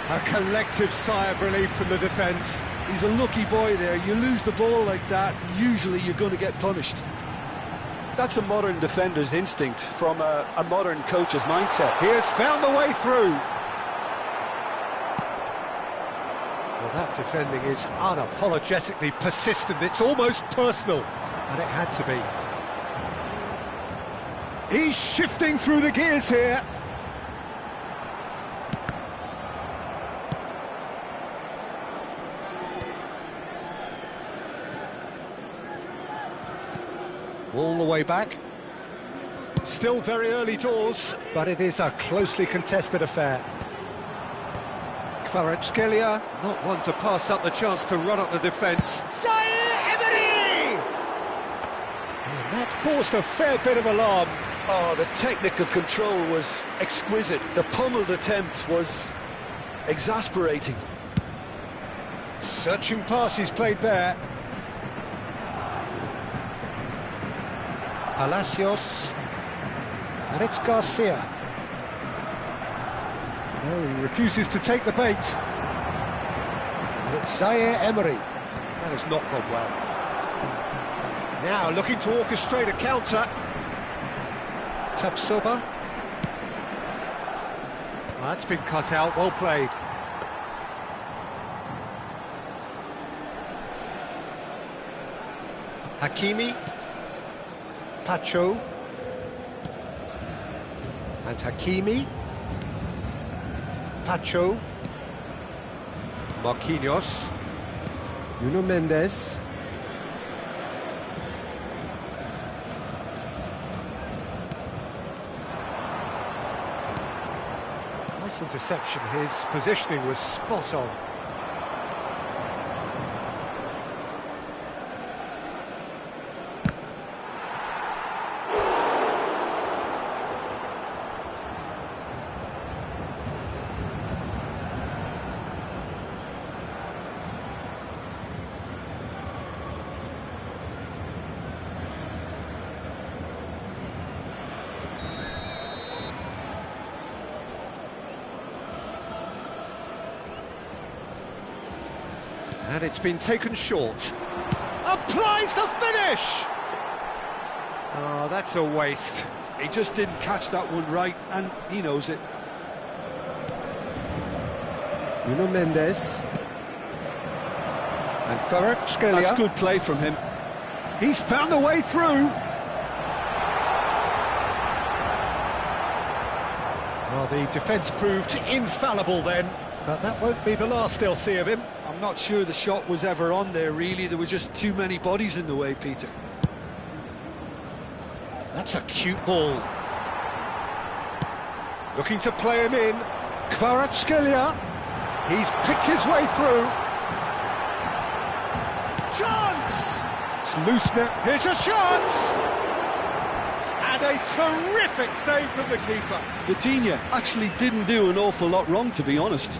A collective sigh of relief from the defence.
He's a lucky boy there. You lose the ball like that, usually you're going to get punished. That's a modern defender's instinct from a modern coach's mindset.
He has found the way through. Well, that defending is unapologetically persistent. It's almost personal, and it had to be.
He's shifting through the gears here.
All the way back. Still very early doors, but it is a closely contested affair.
Kvaratskhelia, not one to pass up the chance to run up the defence.
Zaire Emery! And that caused a fair bit of alarm.
Oh, the technical control was exquisite. The pummeled attempt was exasperating.
Searching pass he's played there. Palacios, and it's Garcia. No, he refuses to take the bait. And it's Zaire Emery. That has not gone well. Now looking to orchestrate a counter. Tapsoba. That's been cut out, well played. Hakimi. Pacho and Hakimi. Pacho
Marquinhos.
Nuno Mendes. Nice interception, his positioning was spot on.
And it's been taken short. Applies the finish!
Oh, that's a waste.
He just didn't catch that one right, and he knows it.
Nuno Mendes. And Kvaratskhelia.
That's good play from him.
He's found a way through.
Well, the defence proved infallible then, but that won't be the last they'll see of him.
I'm not sure the shot was ever on there, really. There were just too many bodies in the way, Peter.
That's a cute ball. Looking to play him in. Kvaratskhelia. He's picked his way through. Chance! It's loose now. Here's a chance! And a terrific save from the keeper.
Vitinha actually didn't do an awful lot wrong, to be honest.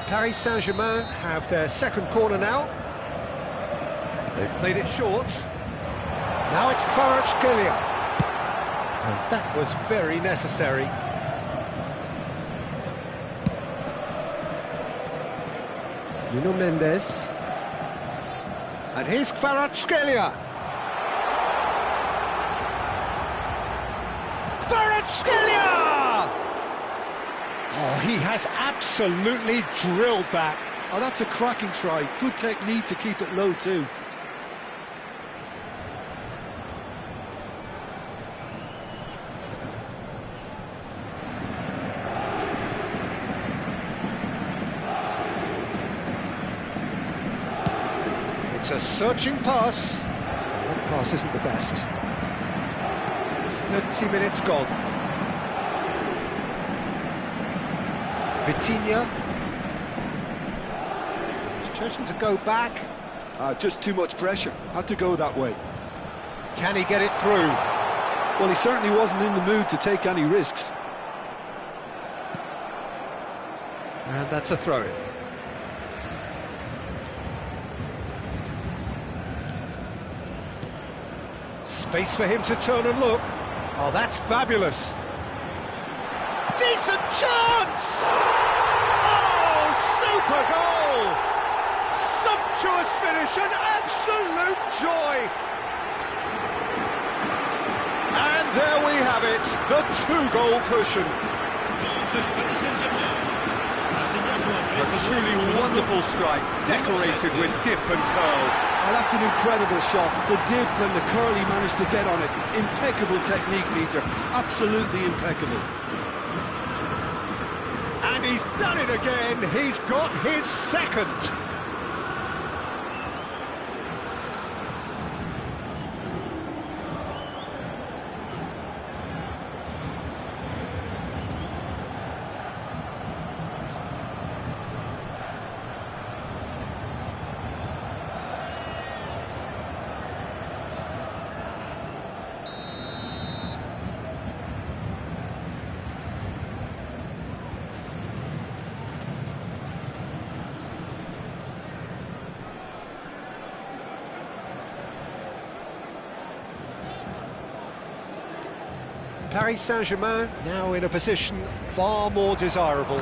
Paris Saint-Germain have their second corner now.
They've played it short.
Now it's Kvaratskhelia. And that was very necessary. Nuno Mendes. And here's Kvaratskhelia. Kvaratskhelia! Oh, he has absolutely drilled that.
Oh, that's a cracking try. Good technique to keep it low, too.
It's a searching pass. That pass isn't the best. 30 minutes gone. Vitinha. He's chosen to go back.
Just too much pressure. Had to go that way.
Can he get it through?
Well, he certainly wasn't in the mood to take any risks.
And that's a throw-in. Space for him to turn and look. Oh, that's fabulous. Decent chance! Oh, super goal! Sumptuous finish, an absolute joy! And there we have it, the two-goal cushion.
A truly wonderful strike, decorated with dip and curl.
Oh, that's an incredible shot. The dip and the curl he managed to get on it. Impeccable technique, Peter. Absolutely impeccable.
And he's done it again. He's got his second. Paris Saint-Germain now in a position far more desirable.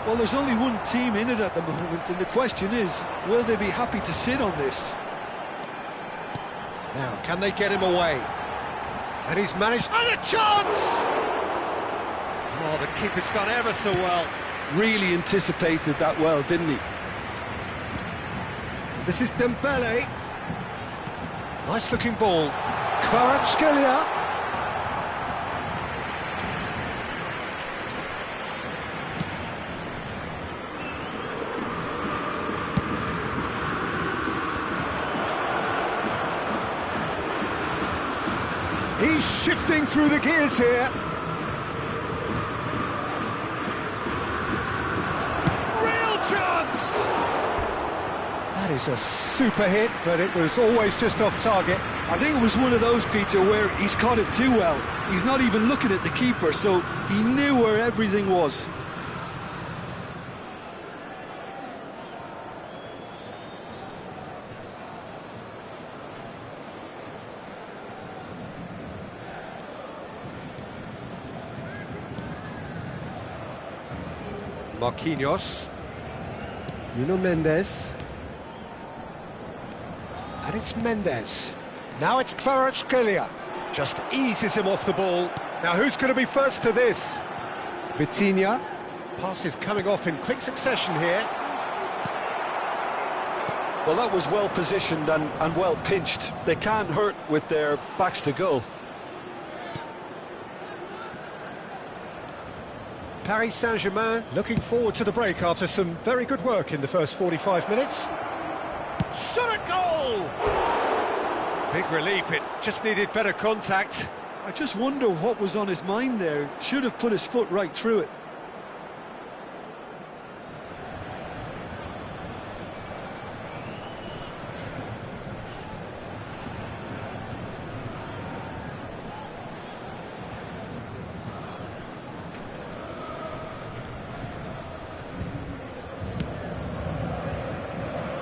Well, there's only one team in it at the moment, and the question is, will they be happy to sit on this?
Now, can they get him away? And he's managed... And a chance! Oh, the keeper's done ever so well.
Really anticipated that well, didn't he?
This is Dembele. Nice looking ball. Kvaratskhelia.
He's shifting through the gears here. Real chance!
That is a super hit, but it was always just off target.
I think it was one of those, Peter, where he's caught it too well. He's not even looking at the keeper, so he knew where everything was.
Marquinhos. Nuno Mendes. And it's Mendes. Now it's Kvaratskhelia. Just eases him off the ball. Now who's going to be first to this? Vitinha. Pass is coming off in quick succession here.
Well, that was well positioned and well pinched. They can't hurt with their backs to goal.
Paris Saint-Germain looking forward to the break after some very good work in the first 45 minutes. Shot at goal! Big relief, it just needed better contact.
I just wonder what was on his mind there. Should have put his foot right through it.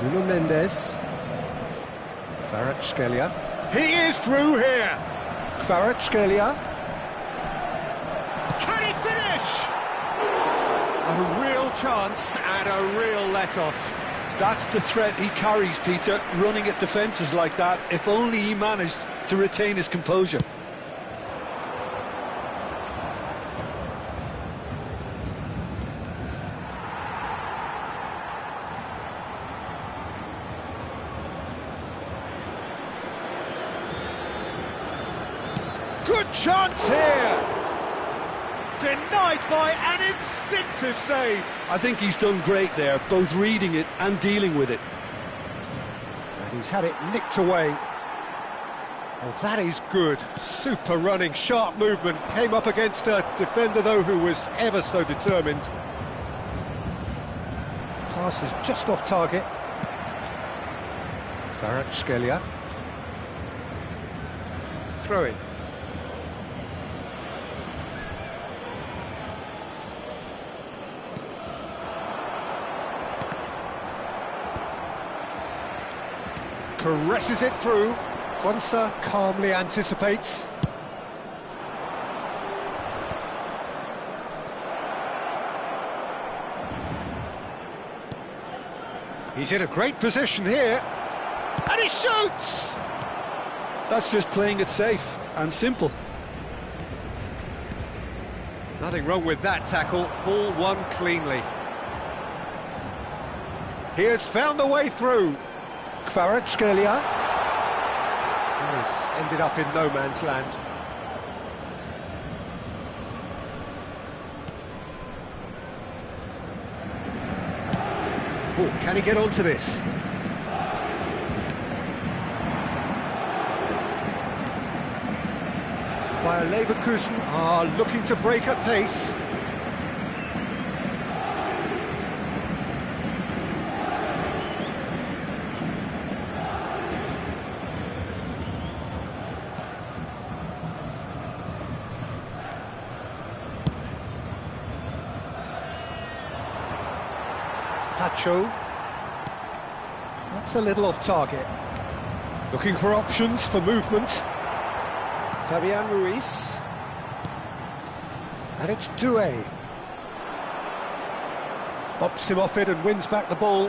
Nuno Mendes. Kvaratskhelia.
He is through here.
Kvaratskhelia.
Can he finish? A real chance and a real let-off.
That's the threat he carries, Peter, running at defences like that. If only he managed to retain his composure.
Good chance here! Denied by an instinctive save.
I think he's done great there, both reading it and dealing with it.
And he's had it nicked away. Well, that is good. Super running, sharp movement. Came up against a defender, though, who was ever so determined. Pass is just off target. Kvaratskhelia. Throw in. Caresses it through. Quansah calmly anticipates. He's in a great position here. And he shoots!
That's just playing it safe and simple.
Nothing wrong with that tackle. Ball won cleanly. He has found the way through. Kvaratskhelia. This ended up in no man's land. Oh, can he get onto this? Bayer Leverkusen are looking to break at pace. Tacho. That's a little off target. Looking for options for movement. Fabian Ruiz. And it's Doué. Bops him off it and wins back the ball.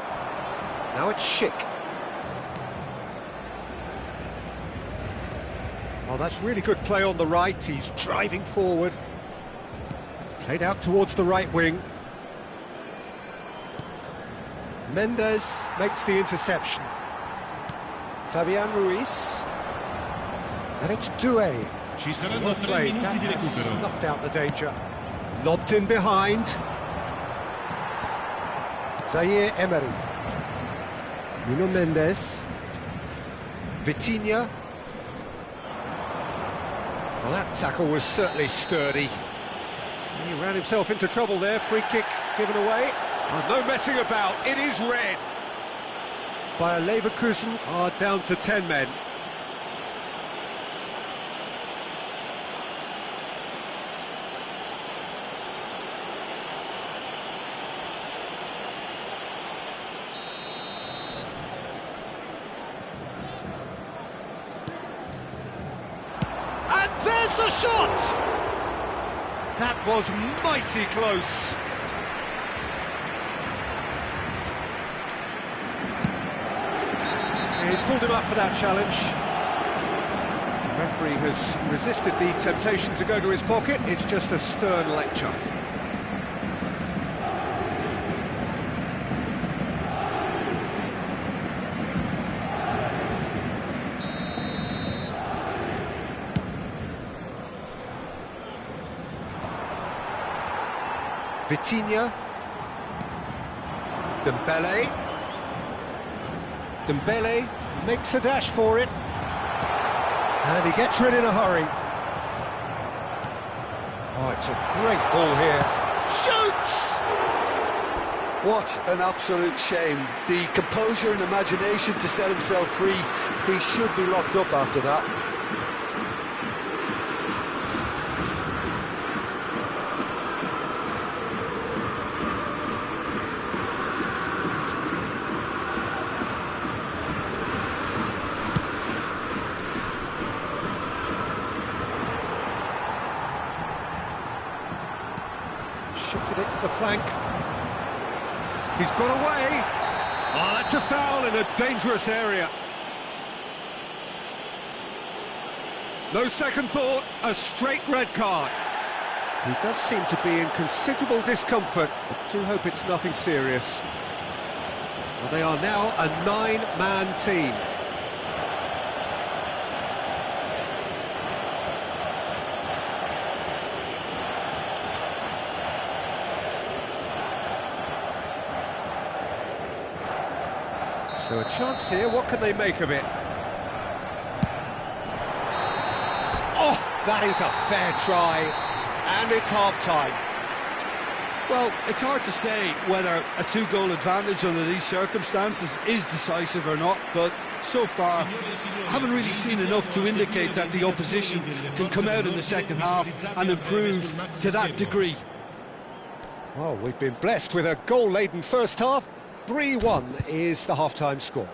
Now it's Schick. Oh, that's really good play on the right. He's driving forward. Played out towards the right wing. Mendes makes the interception. Fabian Ruiz. And it's Doué.
Ci saranno
Well
3
played,
minuti
that
di
has
recupero.
snuffed out the danger. Lobbed in behind. Zaire Emery. Nuno Mendes. Vitinha. Well, that tackle was certainly sturdy. He ran himself into trouble there. Free kick given away.
Oh, no messing about, it is red.
Bayer Leverkusen are down to 10 men. And there's the shot! That was mighty close. He's pulled him up for that challenge. The referee has resisted the temptation to go to his pocket. It's just a stern lecture. Vitinha. Dembele. Dembele makes a dash for it. And he gets rid in a hurry. Oh, it's a great ball here. Shoots!
What an absolute shame. The composure and imagination to set himself free. He should be locked up after that.
Shifted it to the flank. He's got away.
Oh, that's a foul in a dangerous area. No second thought, a straight red card.
He does seem to be in considerable discomfort. I do hope it's nothing serious. Well, they are now a 9-man team. So a chance here, what can they make of it? Oh, that is a fair try, and it's half-time.
Well, it's hard to say whether a two-goal advantage under these circumstances is decisive or not, but so far I haven't really seen enough to indicate that the opposition can come out in the second half and improve to that degree.
Well, we've been blessed with a goal-laden first half. 3-1 is the half-time score.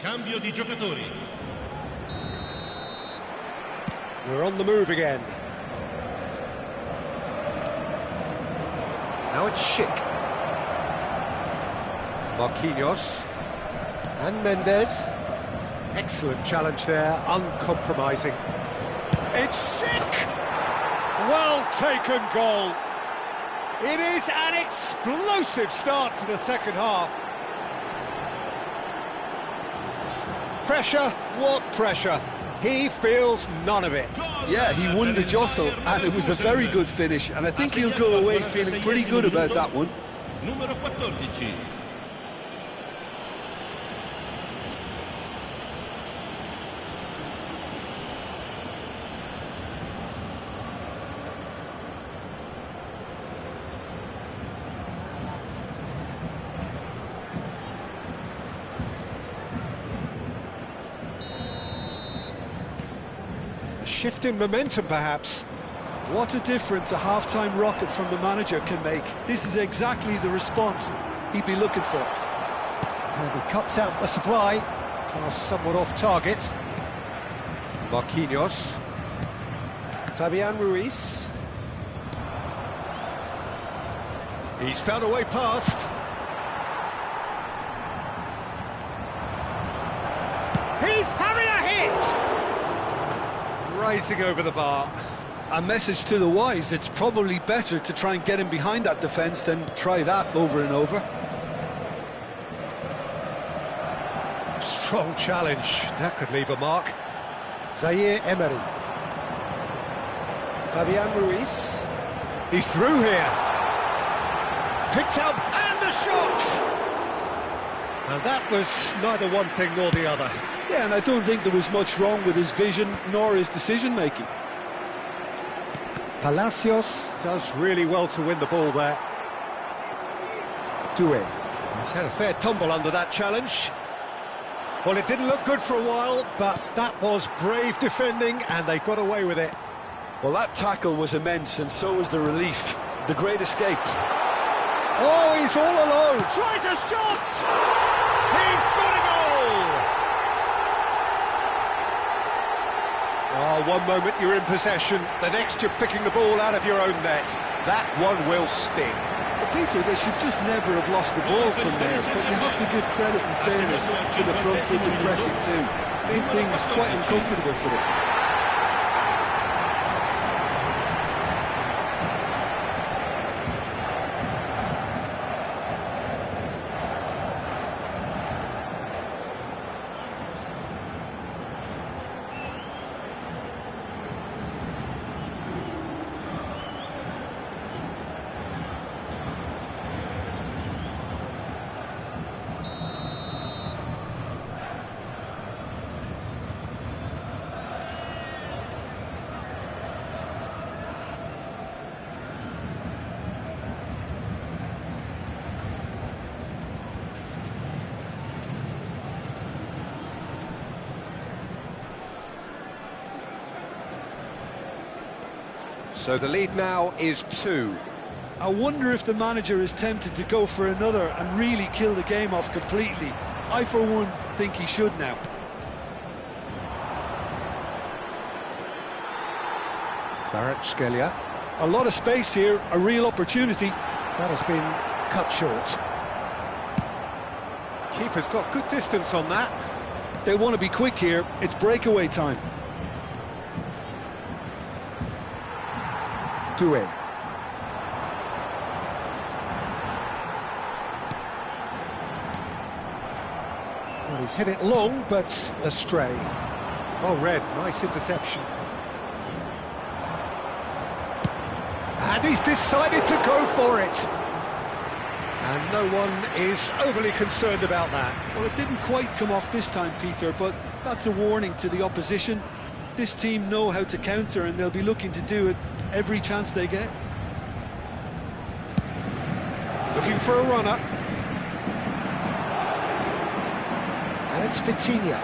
Cambio di giocatori.
We're on the move again. Now it's Schick. Marquinhos. And Mendes. Excellent challenge there, uncompromising. It's Schick! Well taken goal. It is an explosive start to the second half. Pressure, what pressure? He feels none of it.
Yeah, he won the jostle, and it was a very good finish, and I think he'll go away feeling pretty good about that one.
Numero 14.
A shift in momentum, perhaps.
What a difference a half-time rocket from the manager can make. This is exactly the response he'd be looking for.
And he cuts out the supply. Pass somewhat off target. Marquinhos. Fabian Ruiz. He's found a way past. He's having a hit! Rising over the bar.
A message to the wise, it's probably better to try and get him behind that defence than try that over and over.
Strong challenge, that could leave a mark. Zaire Emery. Fabian Ruiz. He's through here. Picked up, and the shot! And that was neither one thing nor the other.
Yeah, and I don't think there was much wrong with his vision nor his decision-making.
Palacios does really well to win the ball there. Doué. He's had a fair tumble under that challenge. Well, it didn't look good for a while, but that was brave defending, and they got away with it.
Well, that tackle was immense, and so was the relief. The great escape.
Oh, he's all alone. Tries a shot! He's got a goal! Oh, one moment you're in possession, the next you're picking the ball out of your own net. That one will sting.
But Peter, they should just never have lost the ball from there, but you have to give credit and fairness to the front-footed pressing too. Made things quite uncomfortable for them.
So the lead now is 2.
I wonder if the manager is tempted to go for another and really kill the game off completely. I, for one, think he should now.
Kvaratskhelia.
A lot of space here, a real opportunity.
That has been cut short. Keeper's got good distance on that.
They want to be quick here, it's breakaway time.
Doué. Well, he's hit it long, but astray. Oh, Red, nice interception. And he's decided to go for it. And no one is overly concerned about that.
Well, it didn't quite come off this time, Peter, but that's a warning to the opposition. This team know how to counter, and they'll be looking to do it every chance they get.
Looking for a runner. And it's Vitinha.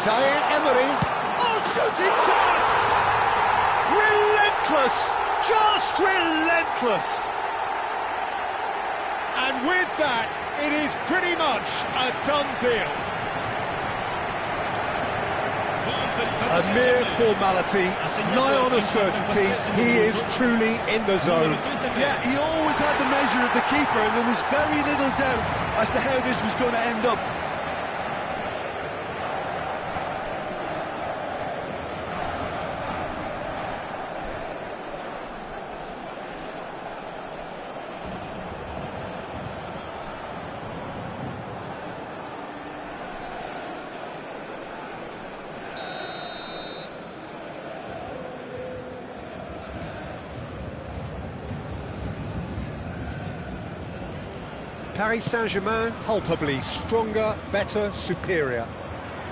Zaire Emery. Oh, shooting chance! Relentless! Just relentless! And with that, it is pretty much a done deal.
A mere formality, nigh on a certainty, he is truly in the zone.
Yeah, he always had the measure of the keeper, and there was very little doubt as to how this was going to end up.
Paris Saint-Germain, palpably stronger, better, superior.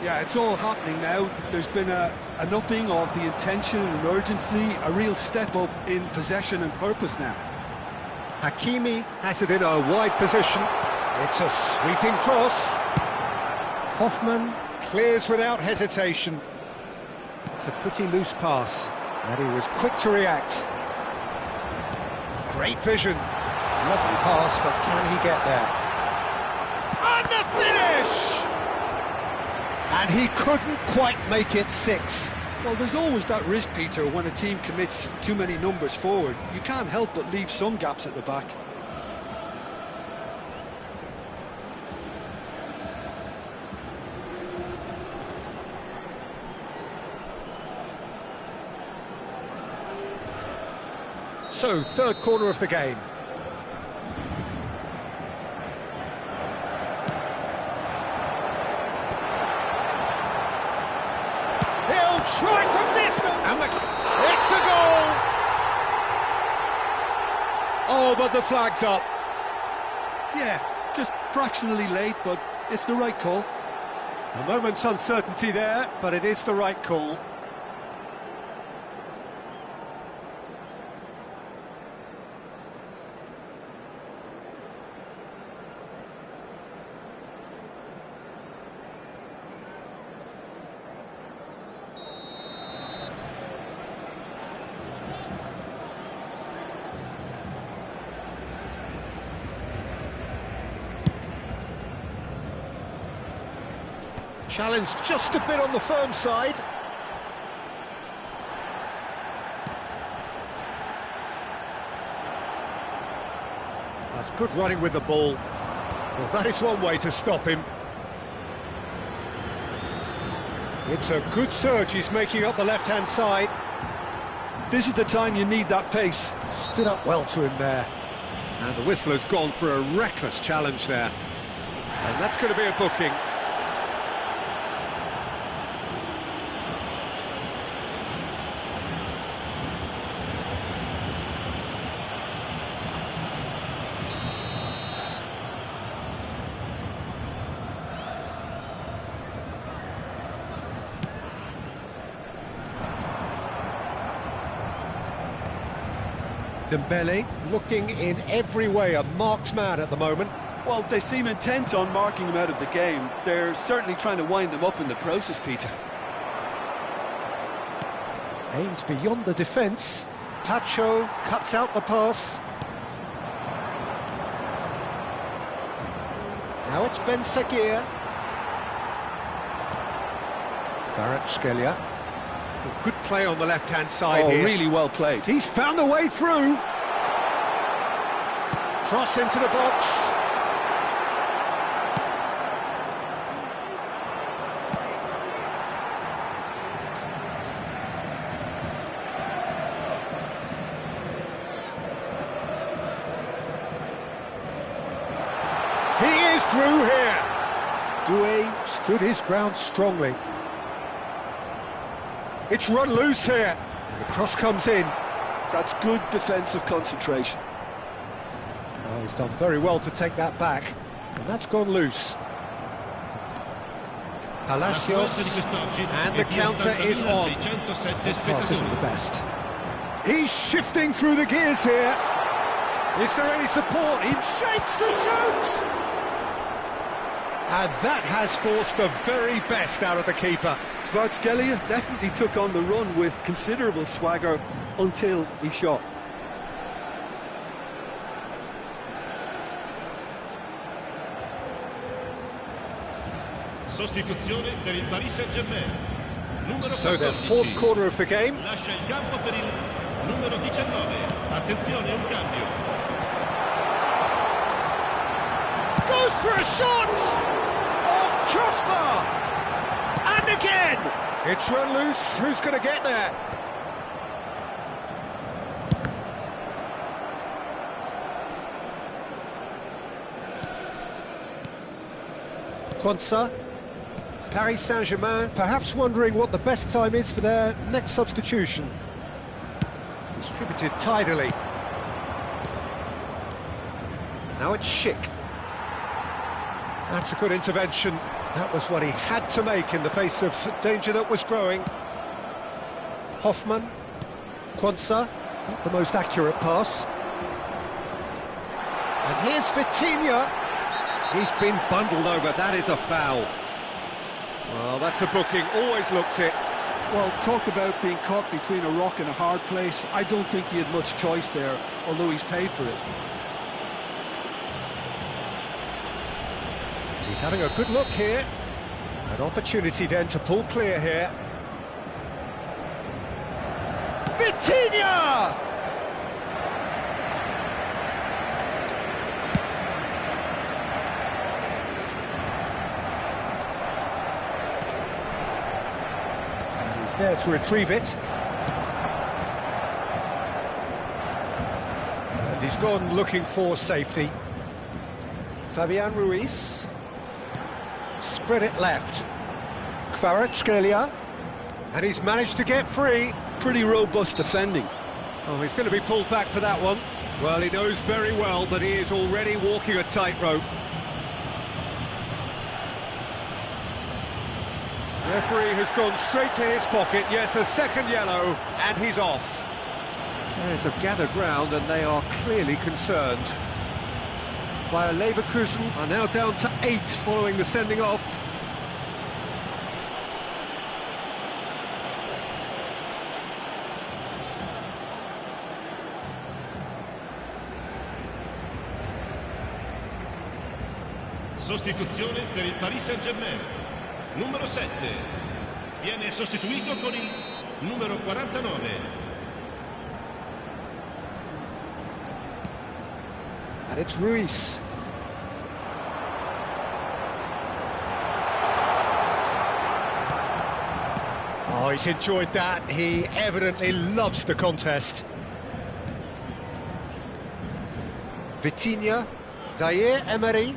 Yeah, it's all happening now. There's been an upping of the intention and urgency, a real step up in possession and purpose now.
Hakimi has it in a wide position. It's a sweeping cross. Hoffman clears without hesitation. It's a pretty loose pass, and he was quick to react. Great vision. Lovely pass, but can he get there? And the finish! And he couldn't quite make it 6.
Well, there's always that risk, Peter, when a team commits too many numbers forward. You can't help but leave some gaps at the back.
So, third corner of the game. Try from distance, and it's a goal! Oh, but the flag's up.
Yeah, just fractionally late, but it's the right call.
A moment's uncertainty there, but it is the right call.
Challenge just a bit on the firm side. That's good running with the ball. Well, that is one way to stop him. It's a good surge he's making up the left-hand side.
This is the time you need that pace.
Stood up well to him there.
And the whistler's gone for a reckless challenge there. And that's going to be a booking.
Dembele looking in every way a marked man at the moment.
Well, they seem intent on marking him out of the game. They're certainly trying to wind them up in the process, Peter.
Aims beyond the defence. Tacho cuts out the pass. Now it's Ben Seguir. Kvaratskhelia.
Good play on the left-hand side here.
Really well played.
He's found a way through. Cross into the box.
He is through here.
Doué stood his ground strongly.
It's run loose here.
The cross comes in.
That's good defensive concentration.
Oh, he's done very well to take that back. And that's gone loose. Palacios.
And the counter is on.
His pass isn't the best.
He's shifting through the gears here. Is there any support? He shapes to shoot!
And that has forced the very best out of the keeper.
Kvaratskhelia definitely took on the run with considerable swagger until he shot.
Sostituzione per il Paris Saint-Germain. Numero
So their
14.
fourth corner of the game.
Lascia il campo per il numero 19. Attenzione, un cambio.
Goes for a shot! Oh, crossbar! And again! It's run loose. Who's going to get there? Quansah, Paris Saint-Germain, perhaps wondering what the best time is for their next substitution. Distributed tidily. Now it's Schick. That's a good intervention. That was what he had to make in the face of danger that was growing. Hoffman, Quansah, not the most accurate pass. And here's Vitinha. He's been bundled over, that is a foul. Well, that's a booking, always looked it.
Well, talk about being caught between a rock and a hard place. I don't think he had much choice there, although he's paid for it.
He's having a good look here. An opportunity then to pull clear here. Vitinha! And he's there to retrieve it. And he's gone looking for safety. Fabian Ruiz. Spread it left. Kvaratskhelia. And he's managed to get free.
Pretty robust defending.
Oh, he's going to be pulled back for that one. Well, he knows very well that he is already walking a tightrope. Referee has gone straight to his pocket. Yes, a second yellow, and he's off. Players have gathered round, and they are clearly concerned. Bayer Leverkusen are now down to 8 following the sending off.
Sostituzione per il Paris Saint-Germain. Numero 7. Viene sostituito con il numero 49.
And it's Ruiz. Oh, he's enjoyed that. He evidently loves the contest. Vitinha, Zaire Emery,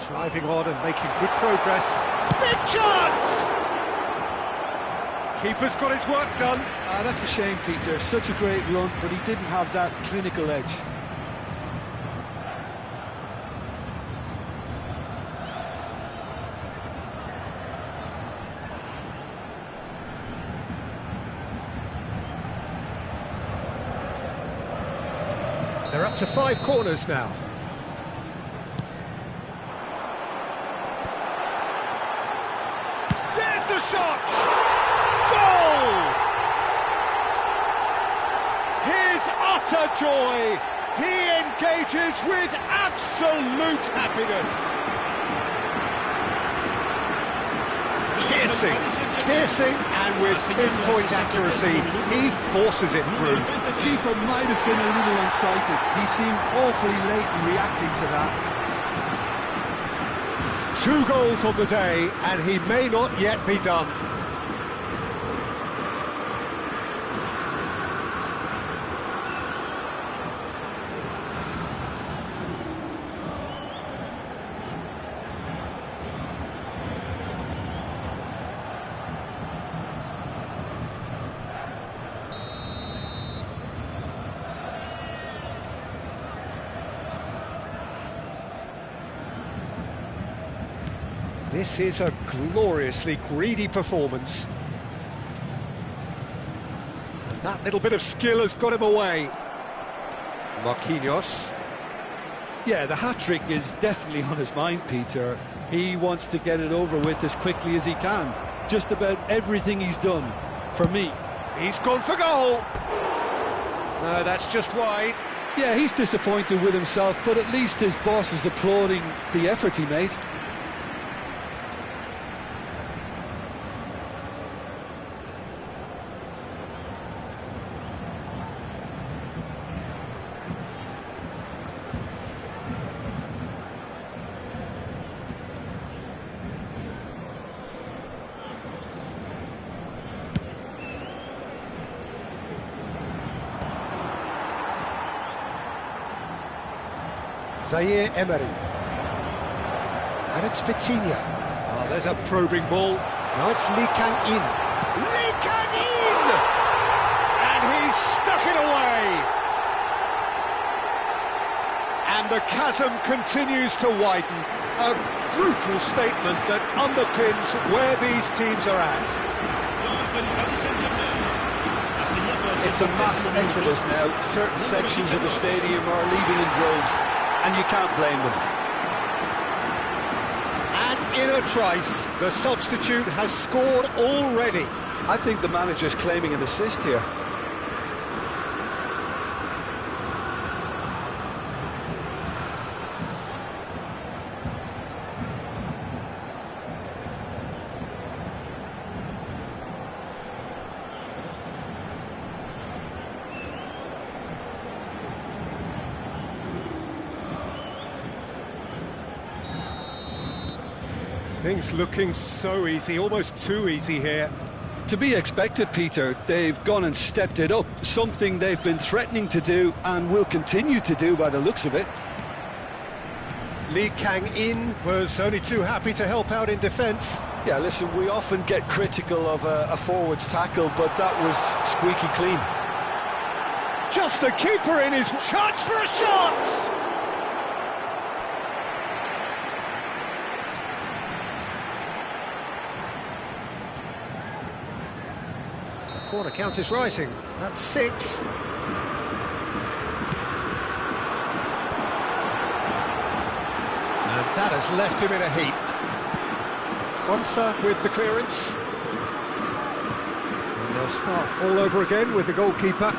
driving on and making good progress. Big chance! Keeper's got his work done.
That's a shame, Peter. Such a great run, but he didn't have that clinical edge.
They're up to 5 corners now. There's the shot! Goal! His utter joy. He engages with absolute happiness. Piercing, and with pinpoint accuracy, he forces it through.
The keeper might have been a little unsighted. He seemed awfully late in reacting to that.
2 goals on the day, and he may not yet be done. This is a gloriously greedy performance. And that little bit of skill has got him away. Marquinhos.
Yeah, the hat-trick is definitely on his mind, Peter. He wants to get it over with as quickly as he can. Just about everything he's done, for me.
He's gone for goal. No, that's just wide.
Yeah, he's disappointed with himself, but at least his boss is applauding the effort he made.
Zaire Emery. And it's Vitinha. Oh, there's a probing ball. Now it's Lee Kang-in. Lee Kang-in! And he's stuck it away! And the chasm continues to widen. A brutal statement that underpins where these teams are at.
It's a mass exodus now. Certain sections of the stadium are leaving in droves, and you can't blame them.
And in a trice, the substitute has scored already.
I think the manager's claiming an assist here.
Things looking so easy, almost too easy here.
To be expected, Peter. They've gone and stepped it up, something they've been threatening to do and will continue to do by the looks of it.
Lee Kang-in was only too happy to help out in defence.
Yeah, listen, we often get critical of a forward's tackle, but that was squeaky clean.
Just the keeper in his chance for a shot! Corner count is rising. That's 6. And that has left him in a heap. Konsa with the clearance. And they'll start all over again with the goalkeeper.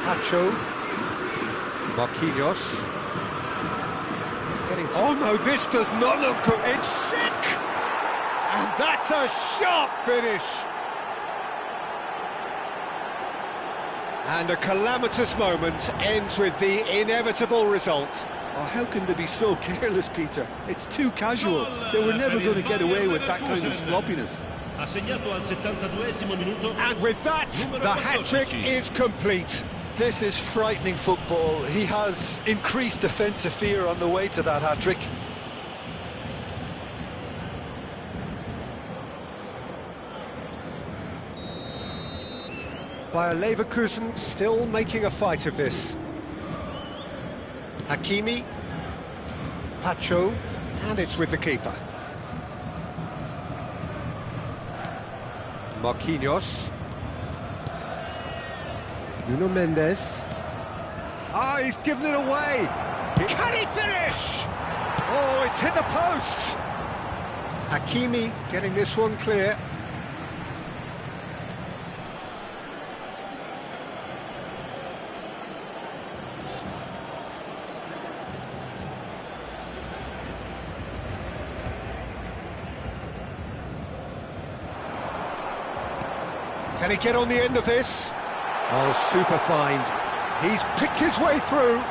Pacho. Marquinhos. Oh no, this does not look good. It's sick! And that's a sharp finish. And a calamitous moment ends with the inevitable result.
Oh, how can they be so careless, Peter? It's too casual. They were never going to get away with that kind of sloppiness.
And with that, the hat-trick is complete.
This is frightening football. He has increased defensive fear on the way to that hat-trick.
Bayer Leverkusen still making a fight of this. Hakimi, Pacho, and it's with the keeper. Marquinhos. Nuno Mendes. Ah, he's given it away. Can he finish? Oh, it's hit the post. Hakimi getting this one clear. Can he get on the end of this? Oh, super find. He's picked his way through.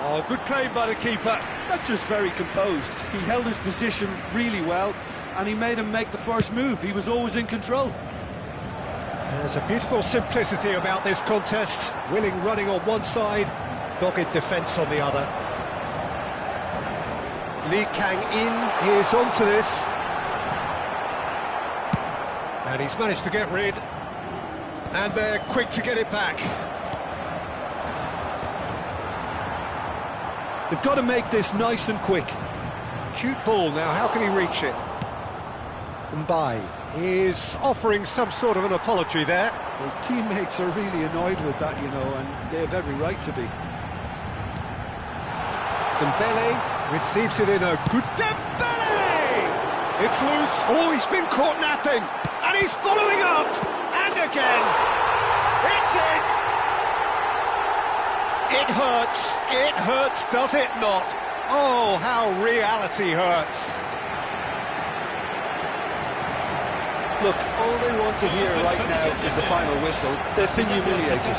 Oh, good claim by the keeper.
That's just very composed. He held his position really well, and he made him make the first move. He was always in control.
There's a beautiful simplicity about this contest. Willing running on one side, dogged defence on the other. Lee Kang-in is onto this. And he's managed to get rid. And they're quick to get it back.
They've got to make this nice and quick.
Cute ball now, how can he reach it? Mbai is offering some sort of an apology there.
His teammates are really annoyed with that, you know, and they have every right to be.
Dembele receives it in a good... Dembele! It's loose. Oh, he's been caught napping. And he's following up. And again. It's in. It hurts. It hurts, does it not? Oh, how reality hurts.
Look, all they want to hear right now is the final whistle. They've been humiliated.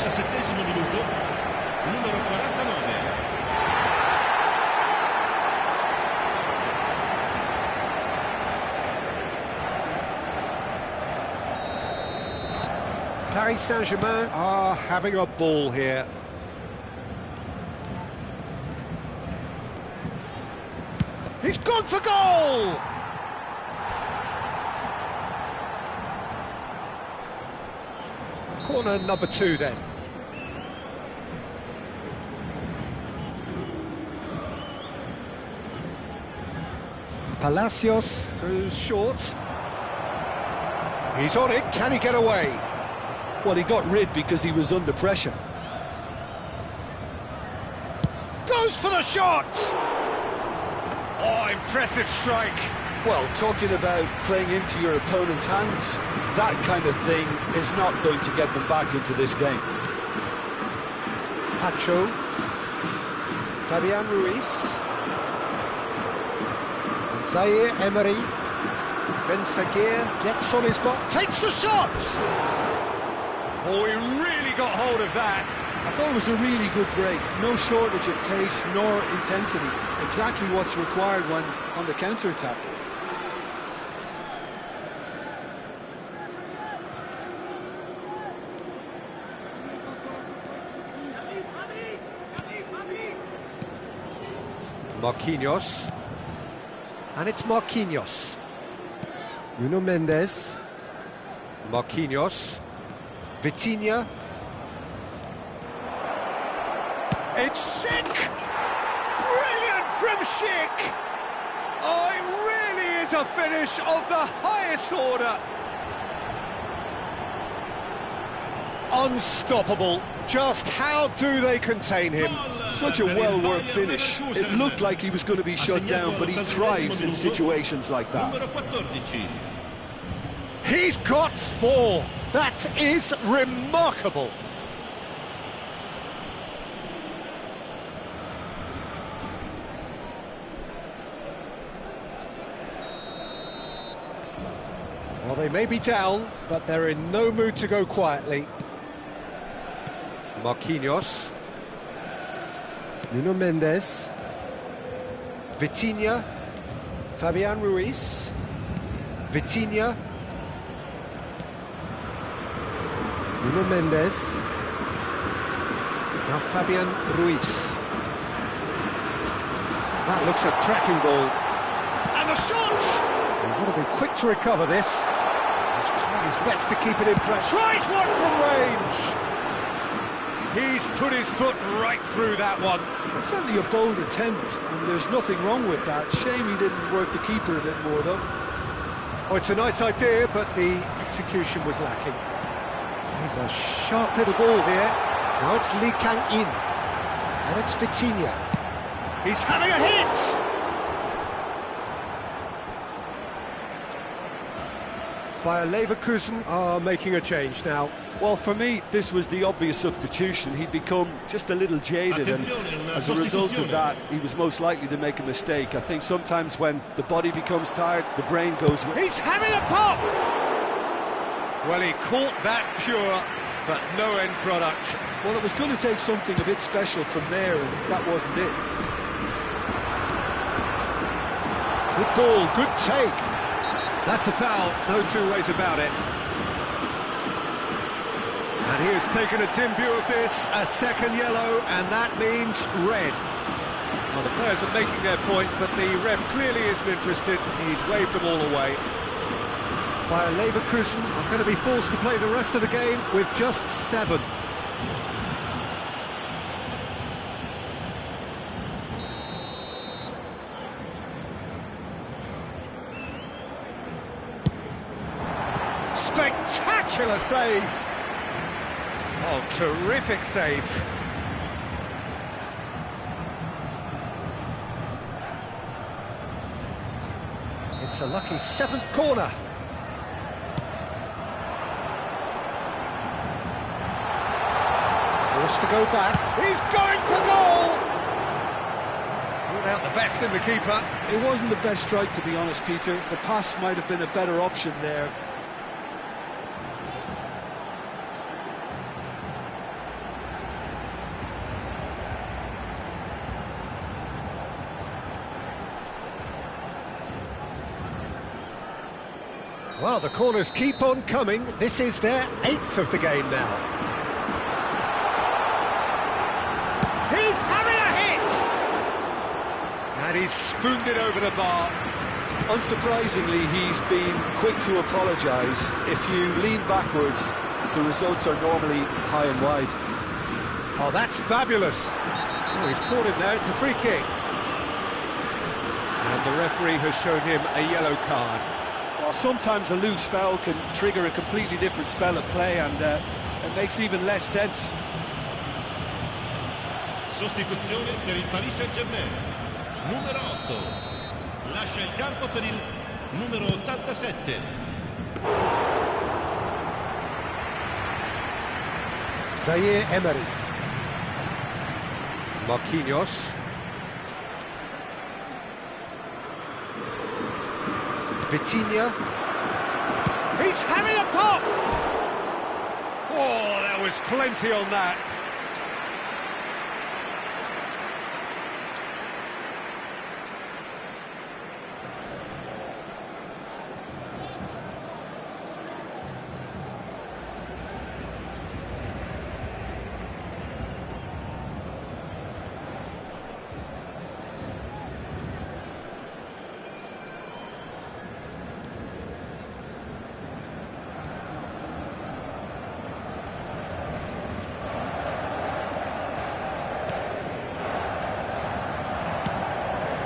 Paris Saint-Germain are having a ball here.
He's gone for goal! Corner number 2 then. Palacios goes short. He's on it, can he get away?
Well, he got rid because he was under pressure.
Goes for the shot! Oh, impressive strike.
Well, talking about playing into your opponent's hands, that kind of thing is not going to get them back into this game.
Pacho. Fabian Ruiz. And Zaire Emery. Ben Sagir gets on his box, takes the shot! Oh, he really got hold of that.
I thought it was a really good break. No shortage of pace nor intensity. Exactly what's required when on the counter-attack.
Marquinhos. And it's Marquinhos. Nuno Mendes. Marquinhos. Vitinha. It's Schick! Brilliant from Schick! Oh, it really is a finish of the highest order. Unstoppable. Just how do they contain him?
Such a well-worked finish. It looked like he was going to be shut down, but he thrives in situations like that.
He's got 4. That is remarkable. Well, they may be down, but they're in no mood to go quietly. Marquinhos. Nuno Mendes. Vitinha. Fabian Ruiz. Vitinha. Nuno Mendes. Now Fabian Ruiz. That looks a cracking ball. And the shot! He's got to be quick to recover this. He's trying his best to keep it in play. Tries one from range! He's put his foot right through that one.
It's certainly a bold attempt, and there's nothing wrong with that. Shame he didn't work the keeper a bit more, though.
Oh, it's a nice idea, but the execution was lacking. Here's a sharp little ball here. Now it's Lee Kang-in. And it's Vitinha. He's having a hit! Bayer Leverkusen are making a change now.
Well, for me, this was the obvious substitution. He'd become just a little jaded, and as a result of that, he was most likely to make a mistake. I think sometimes when the body becomes tired, the brain goes with...
He's having a pop! Well, he caught that pure, but no end product.
Well, it was going to take something a bit special from there, and that wasn't it.
Good ball, good take. That's a foul, no two ways about it. And he has taken a dim view of this, a second yellow, and that means red. Well, the players are making their point, but the ref clearly isn't interested. He's waved them all away. Bayer Leverkusen are going to be forced to play the rest of the game with just 7. Spectacular save! Oh, terrific save. It's a lucky 7th corner. Forced to go back. He's going for goal! Ruled out the best in the keeper.
It wasn't the best strike, to be honest, Peter. The pass might have been a better option there.
Well, the corners keep on coming. This is their 8th of the game now. He's having a hit! And he's he's spooned it over the bar.
Unsurprisingly, he's been quick to apologise. If you lean backwards, the results are normally high and wide.
Oh, that's fabulous. Oh, he's caught him there, it's a free kick. And the referee has shown him a yellow card.
Well, sometimes a loose foul can trigger a completely different spell of play, and it makes even less sense.
Sostituzione per il Paris Saint-Germain. Numero 8. Lascia il campo per il numero 87.
Zaire Emery. Marquinhos. Vitinha. He's having a pop! Oh, there was plenty on that.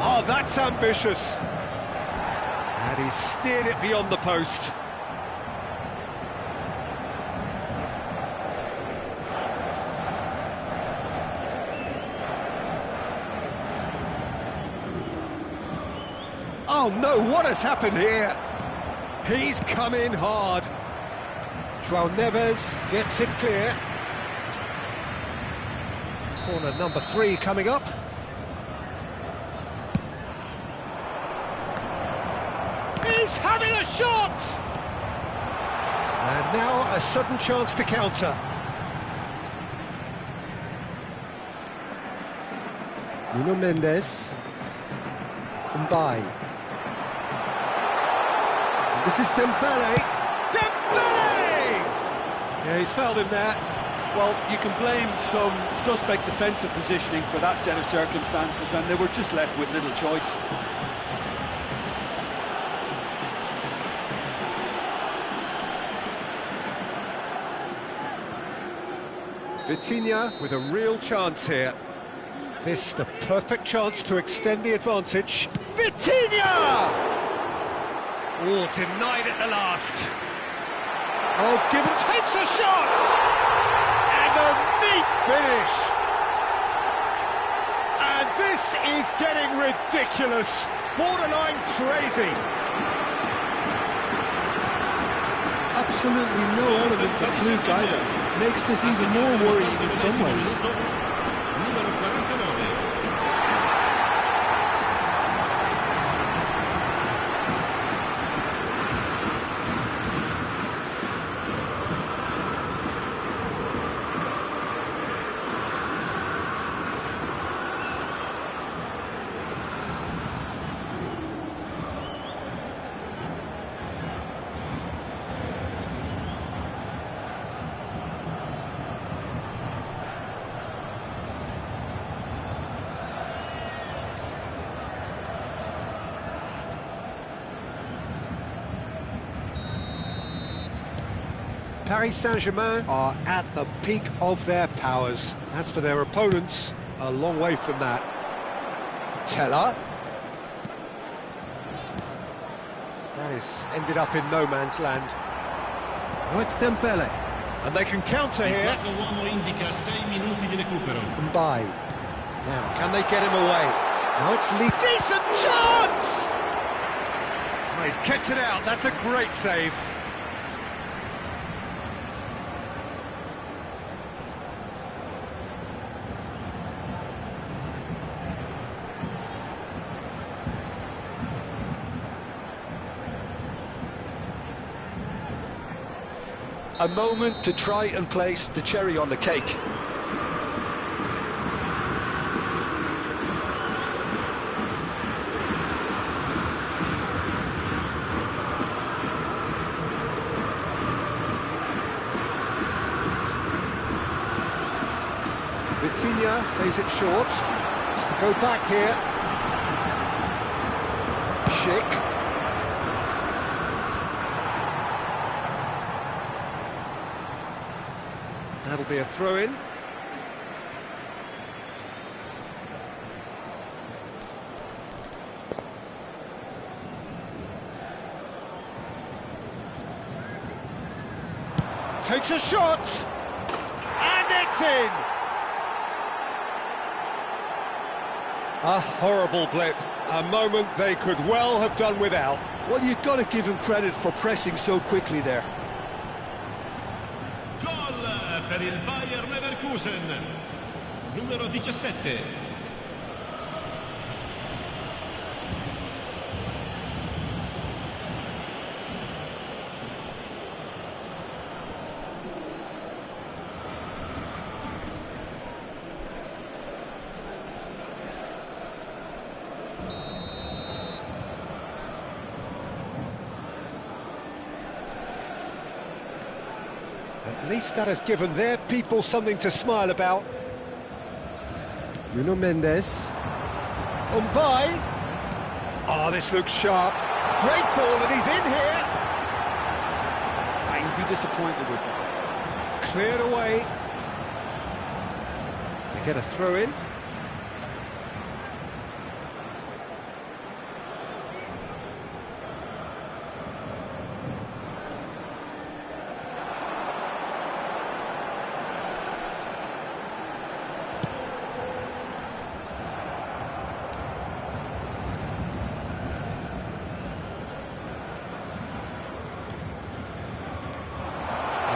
Oh, that's ambitious. And he steered it beyond the post. Oh no, what has happened here? He's come in hard. João Neves gets it clear. Corner number 3 coming up. He's having a shot! And now a sudden chance to counter. Nuno Mendes. Mbai. This is Dembele. Dembele! Yeah, he's fouled him there.
Well, you can blame some suspect defensive positioning for that set of circumstances, and they were just left with little choice.
Vitinha with a real chance here. This the perfect chance to extend the advantage. Vitinha! Oh, denied at the last. Oh, Given takes a shot! And a neat finish! And this is getting ridiculous. Borderline crazy.
Absolutely no element of fluke either. Makes this even more worrying in some ways.
Numero 49.
Paris Saint-Germain are at the peak of their powers. As for their opponents, a long way from that. Teller. That is ended up in no man's land. Oh, it's Dembele. And they can counter here.
Il uomo indica 6 minuti di recupero.
Mbai. Now, can they get him away? Now it's Lee. Decent chance! Oh, he's kept it out. That's a great save.
A moment to try and place the cherry on the cake.
Vitinha plays it short. Has to go back here.
Schick.
That'll be a throw-in. Takes a shot, and it's in! A horrible blip, a moment they could well have done without.
Well, you've got to give him credit for pressing so quickly there.
Gol per il Bayer Leverkusen, numero 17.
At least that has given their people something to smile about. Nuno Mendes. Umbai. Oh, this looks sharp. Great ball, and he's in here.
He'll be disappointed with that.
Cleared away. They get a throw in.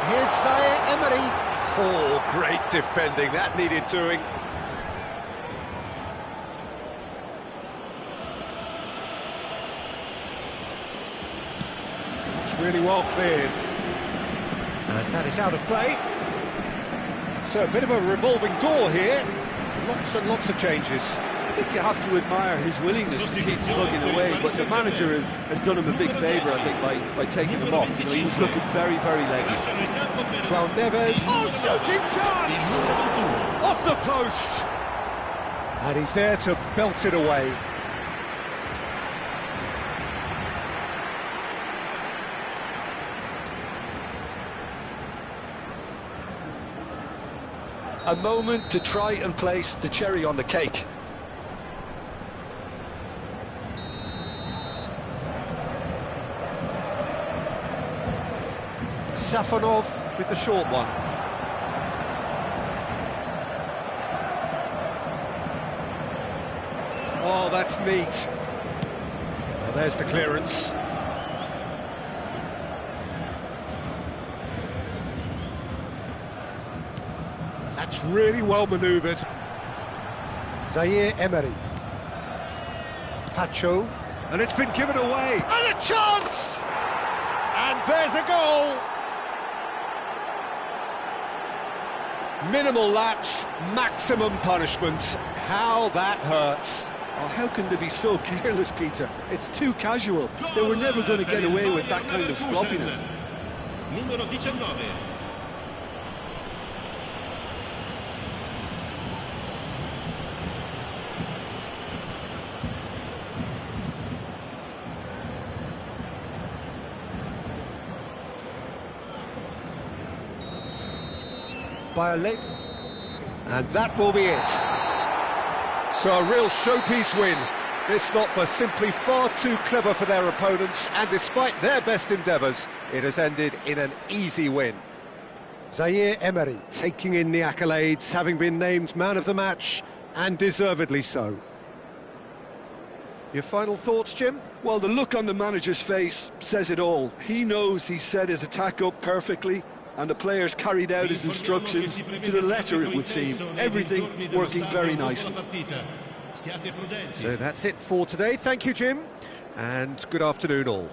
Here's Emery. Oh, great defending, that needed doing. It's really well cleared. And that is out of play. So a bit of a revolving door here. Lots and lots of changes.
I think you have to admire his willingness to keep plugging away, but the manager has done him a big favour, I think, by taking him off. You know, he was looking very, very leggy.
João Neves. Oh, shooting chance! Off the post! And he's there to belt it away.
A moment to try and place the cherry on the cake.
Safonov with the short one. Oh, that's neat. Well, there's the clearance. That's really well manoeuvred. Zaire Emery. Pacho. And it's been given away. And a chance! And there's a goal! Minimal lapse, maximum punishment. How that hurts.
Oh, how can they be so careless, Peter? It's too casual. They were never going to get away with that kind of sloppiness.
Numero 19.
By a leg, and that will be it. So a real showpiece win. This lot was simply far too clever for their opponents, and despite their best endeavours, it has ended in an easy win. Zaire Emery taking in the accolades, having been named man of the match, and deservedly so. Your final thoughts, Jim?
Well, the look on the manager's face says it all. He knows he set his attack up perfectly, and the players carried out his instructions to the letter, it would seem. Everything working very nicely.
So that's it for today. Thank you, Jim, and good afternoon all.